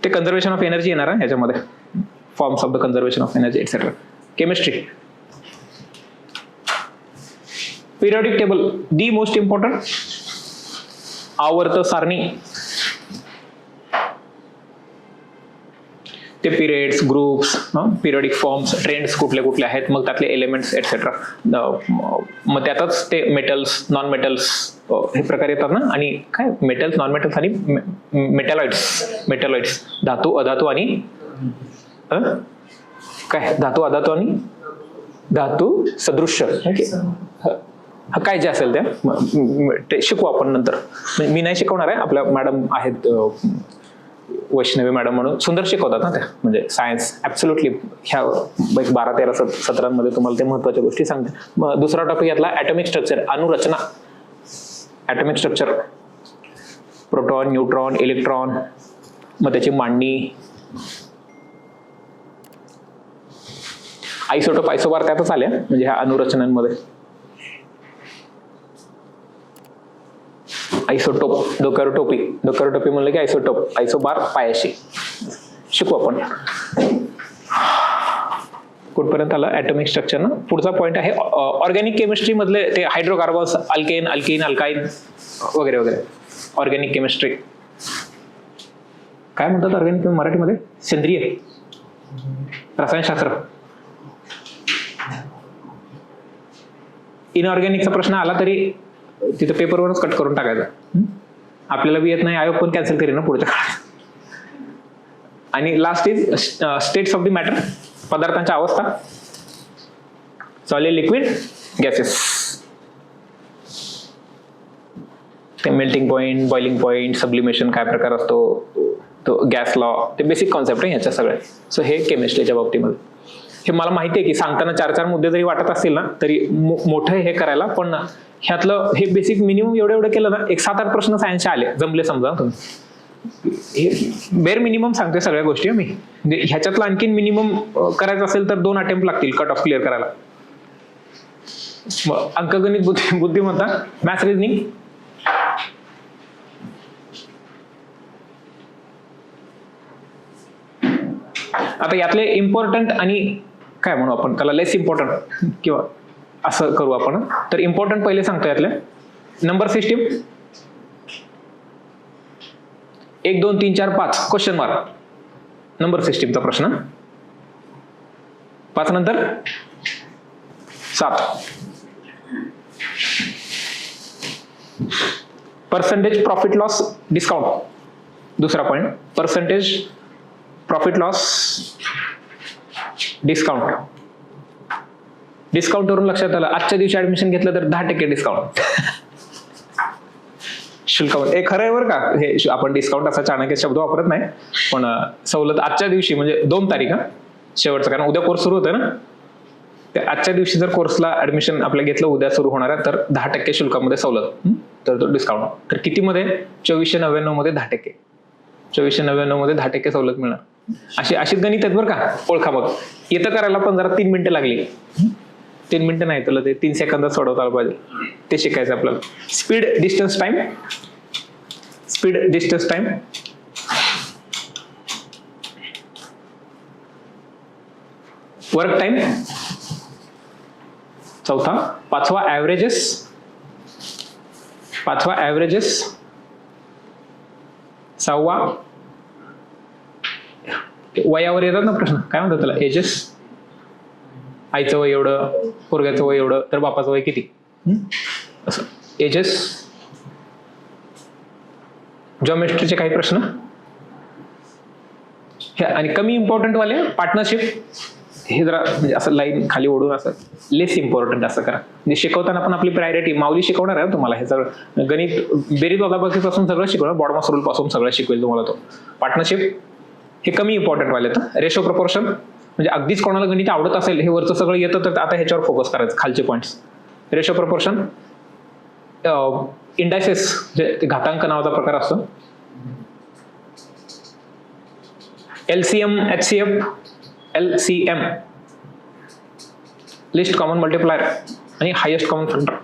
A: ते कन्झर्वेशन ऑफ एनर्जी येणार आहे ह्याच्यामध्ये, forms of the conservation of energy etcetera. Chemistry, periodic table, the most important. आवर्त सारणी, ते periods, groups, periodic forms, trends कुठले कुठले आहेत, मग त्यातले एलिमेंट्स एटसेट्रा. मग त्यातच ते मेटल्स, नॉन मेटल्स हे प्रकार येतात ना. आणि काय मेटल्स, नॉन मेटल्स आणि मेटॅलॉइड्स, धातू, अधातू आणि काय धातू, अधातू आणि धातू सदृश्य. काय जे असेल त्या शिकू आपण नंतर. मी नाही शिकवणार आहे, आपल्या मॅडम आहेत वैष्णवी मॅडम म्हणून, सुंदर शिकवतात ना त्या, म्हणजे सायन्स ऍब्सोल्युटली ह्या 12-13 सत्रांमध्ये तुम्हाला ते महत्वाच्या गोष्टी सांगते. मग दुसरा टॉपिक यातला ऍटॉमिक स्ट्रक्चर, अणुरचना. Atomic structure, proton, neutron, electron, मग त्याची मांडणी. आयसोटोप, आयसोबार त्यातच आल्या म्हणजे ह्या अणुरचनांमध्ये. आयसोटोप, डोकॅरोटोपी म्हणलं की आयसोटोप, आयसोबार पायाशी शिकू आपण. कुठपर्यंत आलं ऍटॉमिक स्ट्रक्चर ना. पुढचा पॉइंट आहे ऑर्गॅनिक केमिस्ट्री मधले ते हायड्रोकार्बन्स, अल्केन, अल्किन, अल्काईन वगैरे वगैरे. ऑर्गॅनिक केमिस्ट्री काय म्हणतात ऑर्गॅनिक मराठीमध्ये? सेंद्रिय रसायनशास्त्र. इनऑर्गॅनिकचा प्रश्न आला तरी तिथं पेपरवरच कट करून टाकायचा. आपल्याला बी येत नाही, आयोग पण कॅन्सल करेल ना पुढच्या काळात. आणि last is states of the matter, पदार्थांच्या अवस्था. Solid, liquid, gases. ते melting point, boiling point, sublimation काय प्रकार असतो, तो गॅस लॉ, ते बेसिक कॉन्सेप्ट आहे ह्याच्या सगळ्या. सो हे केमिस्ट्रीच्या बाबतीमध्ये. हे मला माहिती आहे की सांगताना 4-4 मुद्दे जरी वाटत असतील ना तरी मोठं हे करायला, पण ह्यातलं हे बेसिक मिनिमम एवढं केलं ना, एक 7-8 प्रश्न सायन्सचे आले जमले समजा तुम्ही. हे बेर मिनिमम सांगतोय सगळ्या गोष्टी मी. ह्याच्यातलं आणखीन मिनिमम करायचं असेल तर 2 अटेम्प्ट लागतील कट ऑफ क्लिअर करायला. अंकगणित बुद्धिमत्ता, मॅथ्स रिझनिंग. आता यातले इम्पॉर्टंट आणि काय म्हणू आपण त्याला लेस इम्पॉर्टंट किंवा असं करू आपण. तर इम्पॉर्टंट पहिले सांगतो यातले. Number system 1, 2, 3, 4, 5 question mark. Number सिस्टीमचा प्रश्न. 5 नंतर 7. Percentage profit loss discount. दुसरा point percentage profit loss discount. Discount वरून लक्षात आलं आजच्या दिवशी ऍडमिशन घेतलं तर 10% डिस्काउंट शुल्कावर. हे खरं आहे बरं का, हे आपण डिस्काउंट असा चाणक्य शब्द वापरत नाही, पण सवलत आजच्या दिवशी म्हणजे 2 तारीख शेवटचं, कारण उद्या कोर्स सुरू होतोय ना. त्या आजच्या दिवशी जर कोर्सला ऍडमिशन आपल्या घेतलं उद्या सुरू होणार आहे तर 10% शुल्कामध्ये सवलत. तर तो डिस्काउंट. तर किती मध्ये? 2499 मध्ये 10%. 2499 मध्ये 10% सवलत मिळणार. अशीच गणित आहेत बरं का, ओळखा. मग येतं करायला पण जरा 3 मिनिटं लागली. 3 मिनिटं नाही, तुला ते 3 सेकंदात सोडवता आलं पाहिजे, ते शिकायचं आपल्याला. Speed, distance, time. Speed, distance, time. Work time. चौथा. 5वा ऍव्हरेजेस. 5वा ॲव्हरेजेस, 6वा वयावर येतात ना प्रश्न, काय म्हणतात त्याला, एजेस. आईचं वय एवढं, पोरग्याचं वय एवढं, तर बापाचं वय किती, असं एजेस. जॉमेट्रीचे काही प्रश्न आणि कमी इम्पॉर्टंट वाले पार्टनरशिप, हे जरा म्हणजे असं लाईन खाली ओढून असं लेस इम्पॉर्टंट असं करा. म्हणजे शिकवताना पण आपली प्रायोरिटी, माऊली शिकवणार आहे तुम्हाला हे सगळं गणित, बेरीज वजाबाकीपासून सगळं शिकवणार, बॉडमास रूल पासून सगळं शिकवेल तुम्हाला तो. पार्टनरशिप हे कमी इम्पॉर्टंट वाले. तर रेशो प्रपोर्शन म्हणजे अगदीच कोणाला गणित आवडत असेल, हे वरचं सगळं येतं तर आता ह्याच्यावर फोकस करायचं, खालचे पॉईंट्स. रेशो प्रपोर्शन, इंडायसेस जे घातांक नावाचा प्रकार असतो, LCM, HCF, LCM list common multiplier आणि हायेस्ट कॉमन फॅक्टर,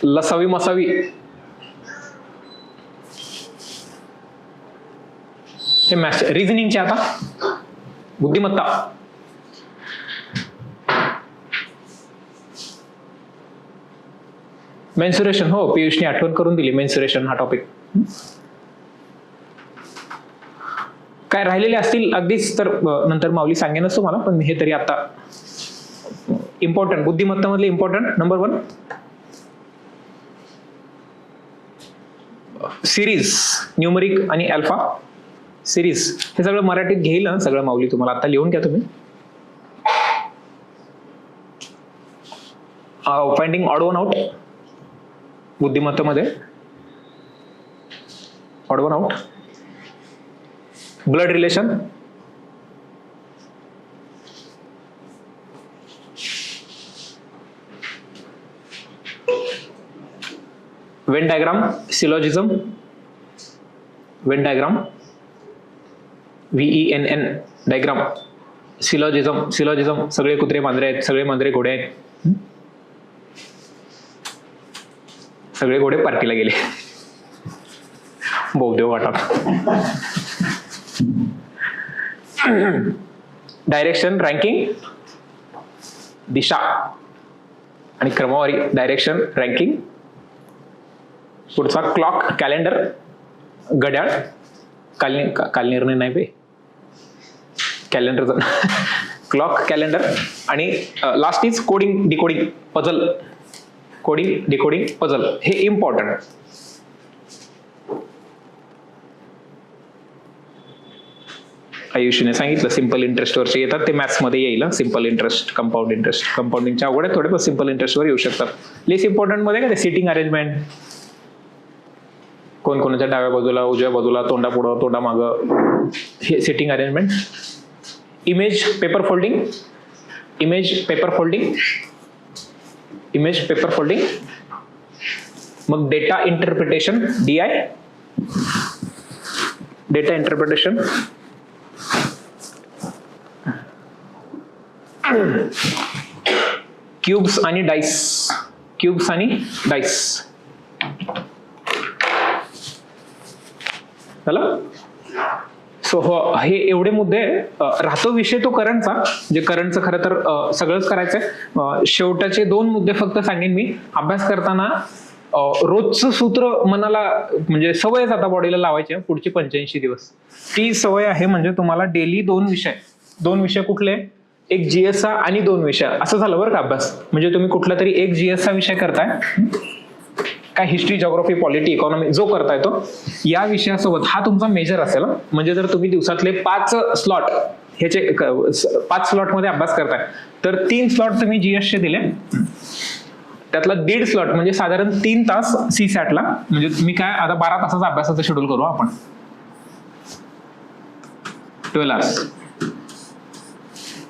A: लसावी मसावी, हे मॅथ्स. रिझनिंगचे आता बुद्धिमत्ता, मेन्सुरेशन. हो, पियुषने आठवण करून दिली मेन्सुरेशन हा टॉपिक. काय राहिलेले असतील अगदीच तर नंतर माऊली सांगेनच तुम्हाला, पण हे तरी आता इम्पॉर्टंट, बुद्धिमत्ता मधले इम्पॉर्टंट. नंबर 1 सिरीज, न्यूमरिक आणि अल्फा सिरीज. हे सगळं मराठीत घेईल ना सगळं माऊली, तुम्हाला आता लिहून घ्या तुम्ही. फाइंडिंग ऑड वन आउट बुद्धिमत्तेमध्ये, odd one out. Blood relation, Venn diagram, syllogism, Venn diagram, VENN diagram, syllogism. Syllogism सगळे कुत्रे मांजरे आहेत, सगळे मांजरे घोडे आहेत, सगळे घोडे पार्टीला गेले, बहुदेव वाटा. डायरेक्शन, रँकिंग, दिशा आणि क्रमवारी. Direction, ranking. पुढचा क्लॉक, कॅलेंडर, घड्याळ, कालनिर्णय नाही बे, कॅलेंडर, क्लॉक, कॅलेंडर. आणि last is coding, decoding, puzzle. Coding, decoding, puzzle हे इम्पॉर्टंट. आयुषने सांगितलं सिंपल इंटरेस्ट वरचे येतात ते मॅथ्स मध्ये येईल. Simple interest, compound interest. कंपाऊंडिंगच्या अवघड थोडे पण सिंपल इंटरेस्ट वर येऊ शकतात. लेस इम्पॉर्टंट मध्ये काय ते सिटिंग अरेंजमेंट, कोण कोणाच्या डाव्या बाजूला, उजव्या बाजूला, तोंडा पुढं, तोंडा मागं, हे sitting arrangement. Image paper folding, image paper folding, image paper folding. मग data interpretation, DI, data interpretation. Cubes आणि डाइस, क्यूब्स आणि डाइस. झालं. सो हो, हे एवढे मुद्दे. राहतो विषय तो करंटचा, जे करंटचं खरं तर सगळंच करायचंय. शेवटाचे 2 मुद्दे फक्त सांगेन मी. अभ्यास करताना रोजचं सूत्र मनाला म्हणजे सवयच आता बॉडीला लावायची पुढची 85 दिवस. ती सवय आहे म्हणजे तुम्हाला डेली 2 विषय कुठले, एक GS चा आणि 2 विषय. असं झालं बरं का अभ्यास. म्हणजे तुम्ही कुठला तरी एक GS चा विषय करताय, काय हिस्ट्री, जॉग्राफी, पॉलिटी, इकॉनॉमी जो करताय तो, या विषयासोबत हा तुमचा मेजर असेल. म्हणजे जर तुम्ही दिवसातले 5 स्लॉट ह्याचे 5 स्लॉट मध्ये अभ्यास करताय, तर 3 स्लॉट तुम्ही GS चे दिले, त्यातला 1.5 स्लॉट म्हणजे साधारण 3 तास CSAT ला. म्हणजे मी काय आता 12 तासाचा अभ्यासाचं शेड्यूल करू आपण, 12 hours.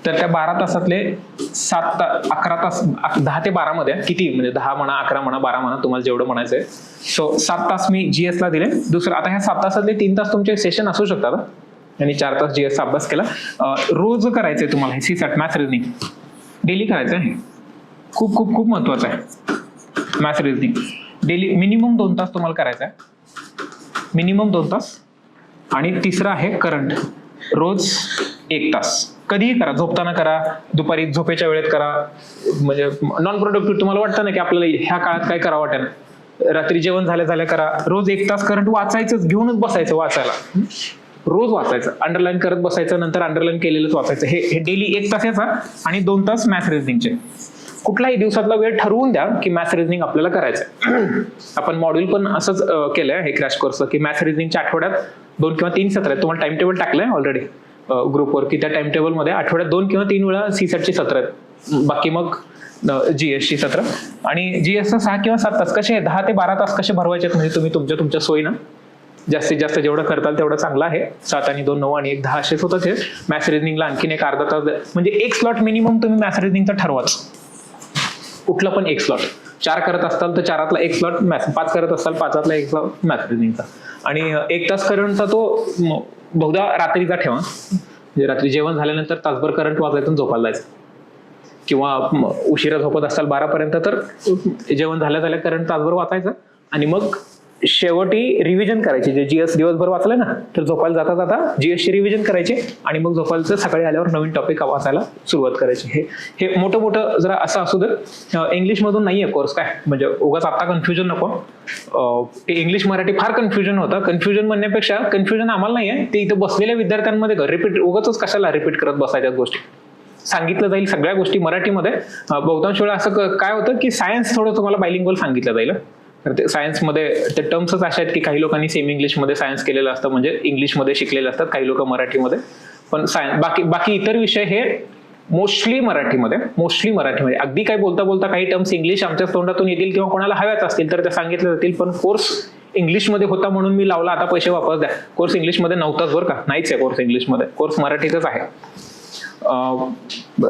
A: तर त्या 12 तासातले 11 तास, 10 ते 12 मध्ये किती म्हणजे 10 म्हणा, 11 म्हणा, 12 म्हणा, तुम्हाला जेवढं म्हणायचंय. सो 7 तास मी GS ला दिले. दुसरं आता ह्या 7 तासातले 3 तास तुमचे सेशन असू शकतात आणि 4 तास GS चा अभ्यास केला. रोज करायचंय तुम्हाला हे CSAT मॅथ्स रिझनिंग, डेली करायचं आहे. खूप खूप खूप महत्वाचं आहे मॅथ्स रिझनिंग. डेली मिनिमम 2 तास तुम्हाला करायचं आहे, मिनिमम 2 तास. आणि तिसरं आहे करंट, रोज 1 तास. कधीही करा, झोपताना करा, दुपारी झोपेच्या वेळेत करा. म्हणजे नॉन प्रोडक्टिव्ह तुम्हाला वाटतं ना की आपल्याला ह्या काळात काय करावं वाटेल, रात्री जेवण झाल्या करा. रोज 1 तास करंट वाचायचंच, घेऊनच बसायचं वाचायला. रोज वाचायचं, अंडरलाईन करत बसायचं, नंतर अंडरलाईन केलेलंच वाचायचं. हे डेली 1 तास याचा आणि 2 तास मॅथ्स रिझनिंगचे. कुठलाही दिवसातला वेळ ठरवून द्या की मॅथ्स रिझनिंग आपल्याला करायचंय. आपण मॉड्यूल पण असंच केलंय हे क्रॅश कोर्स, की मॅथ्स रिझनिंगच्या आठवड्यात 2 किंवा 3 सत्र आहेत. तुम्हाला टाइम टेबल टाकलंय ऑलरेडी ग्रुपवर, की त्या टाइम टेबलमध्ये आठवड्यात 2 किंवा 3 वेळा सीसॅटची सत्र आहेत. बाकी मग जीएसची सत्र. आणि जीएसचं 6 किंवा 7 तास कसे 10 ते 12 तास कसे भरवायचे म्हणजे तुम्ही तुमच्या सोयीनं जास्तीत जास्त जेवढं करताल तेवढं चांगलं आहे. 7 आणि 2 9 आणि 1 10 असेच होतात. हे मॅथ्स रिझनिंगला आणखीन एक अर्धा तास, म्हणजे 1 स्लॉट मिनिमम तुम्ही मॅथ्स रिझनिंगचा ठरवाच. कुठलं पण 1 स्लॉट. 4 करत असताल तर 4तला 1 स्लॉट मॅथ्स, 5 करत असाल 5तला 1 स्लॉट मॅथ्स रिझनिंगचा. आणि 1 तास करंटचा तो बहुधा रात्रीचा ठेवा. म्हणजे रात्री जेवण झाल्यानंतर तासभर करंट वाचायचं, झोपायला जायचं. किंवा उशिरा झोपत असाल 12 पर्यंत तर जेवण झाल्या करंट तासभर वाचायचं आणि मग शेवटी रिव्हिजन करायची. जे जीएस दिवसभर वाचलंय ना, तर झोपायला जाता जीएसची रिव्हिजन करायची आणि मग झोपायचं सकाळी आल्यावर नवीन टॉपिक वाचायला सुरुवात करायची. हे मोठं जरा असं असू दे. इंग्लिशमधून नाहीये कोर्स काय, म्हणजे उगाच आता कन्फ्युजन नको. इंग्लिश मराठी फार कन्फ्युजन होतं. कन्फ्युजन म्हणण्यापेक्षा कन्फ्युजन आम्हाला नाहीये, ते इथं बसलेल्या विद्यार्थ्यांमध्ये रिपीट, उगाच कशाला रिपीट करत बसायच्या गोष्टी. सांगितलं जाईल सगळ्या गोष्टी मराठीमध्ये. बहुतांश वेळा असं काय होतं की सायन्स थोडं तुम्हाला बायलिंग्वल सांगितलं जाईल. तर ते सायन्समध्ये ते टर्म्सच अशा आहेत की काही लोकांनी सेमी इंग्लिशमध्ये सायन्स केलेलं असतं, म्हणजे इंग्लिशमध्ये शिकलेले असतात, काही लोक मराठीमध्ये. पण सायन्स बाकी इतर विषय हे मोस्टली मराठीमध्ये. अगदी काय बोलता काही टर्म्स इंग्लिश आमच्या तोंडातून येतील किंवा कोणाला हव्याच असतील तर त्या सांगितल्या जातील. पण कोर्स इंग्लिशमध्ये होता म्हणून मी लावला, आता पैसे वापस द्या. कोर्स इंग्लिशमध्ये नव्हताच बरं का, नाहीच आहे कोर्स इंग्लिशमध्ये. कोर्स मराठीतच आहे.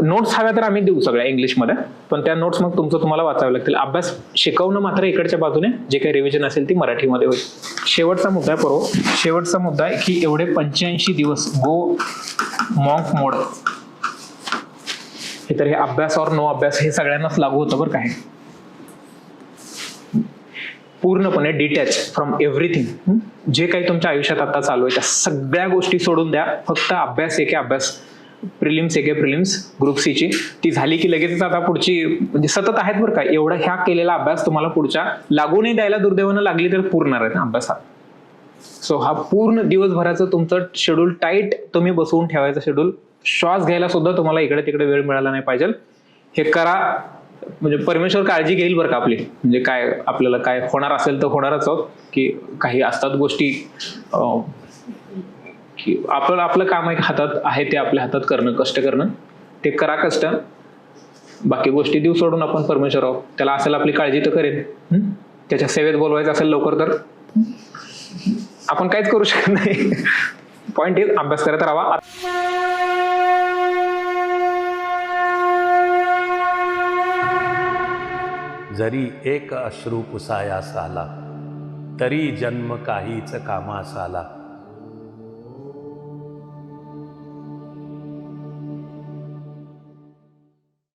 A: नोट्स हव्या तर आम्ही देऊ सगळ्या इंग्लिशमध्ये, पण त्या नोट्स मग तुम्हाला वाचाव्या लागतील. अभ्यास शिकवणं मात्र इकडच्या बाजूने जे काही रिव्हिजन असेल ती मराठीमध्ये होईल. शेवटचा मुद्दा आहे शेवटचा मुद्दा आहे की एवढे 85 दिवस गो मॉन्क मोड. हे तर हे अभ्यास और नो अभ्यास हे सगळ्यांनाच लागू होतं बरं काय. पूर्णपणे डिटॅच फ्रॉम एव्हरीथिंग. जे काही तुमच्या आयुष्यात आता चालू आहे त्या सगळ्या गोष्टी सोडून द्या. फक्त अभ्यास एके अभ्यास. प्रिलिम्स ग्रुप सी ची ती झाली की लगेच आता पुढची, म्हणजे सतत आहेत बरं का. एवढा ह्या केलेला अभ्यास तुम्हाला पुढच्या लागूनही द्यायला दुर्दैवानं लागली तर पुरणार आहे ना अभ्यासात. सो हा पूर्ण दिवसभराचं तुमचं शेड्यूल टाईट तुम्ही बसवून ठेवायचं शेड्यूल. श्वास घ्यायला सुद्धा तुम्हाला इकडे तिकडे वेळ मिळाला नाही पाहिजे. हे करा, म्हणजे परमेश्वर काळजी घेईल बरं का आपली. म्हणजे काय आपल्याला काय होणार असेल तर होणारच आहोत, की काही असतात गोष्टी की आपलं काम एक हातात आहे, ते आपल्या हातात करणं, कष्ट करणं. ते करा कष्ट. बाकी गोष्टी देऊ सोडून आपण परमेश्वर आहोत. त्याला असेल आपली काळजी तर करेन. त्याच्या सेवेत बोलवायचं असेल लवकर तर आपण काहीच करू शकत नाही. पॉइंट इज अभ्यास करत राहा.
B: जरी एक अश्रू पुसायास आला, तरी जन्म काहीच कामास आला.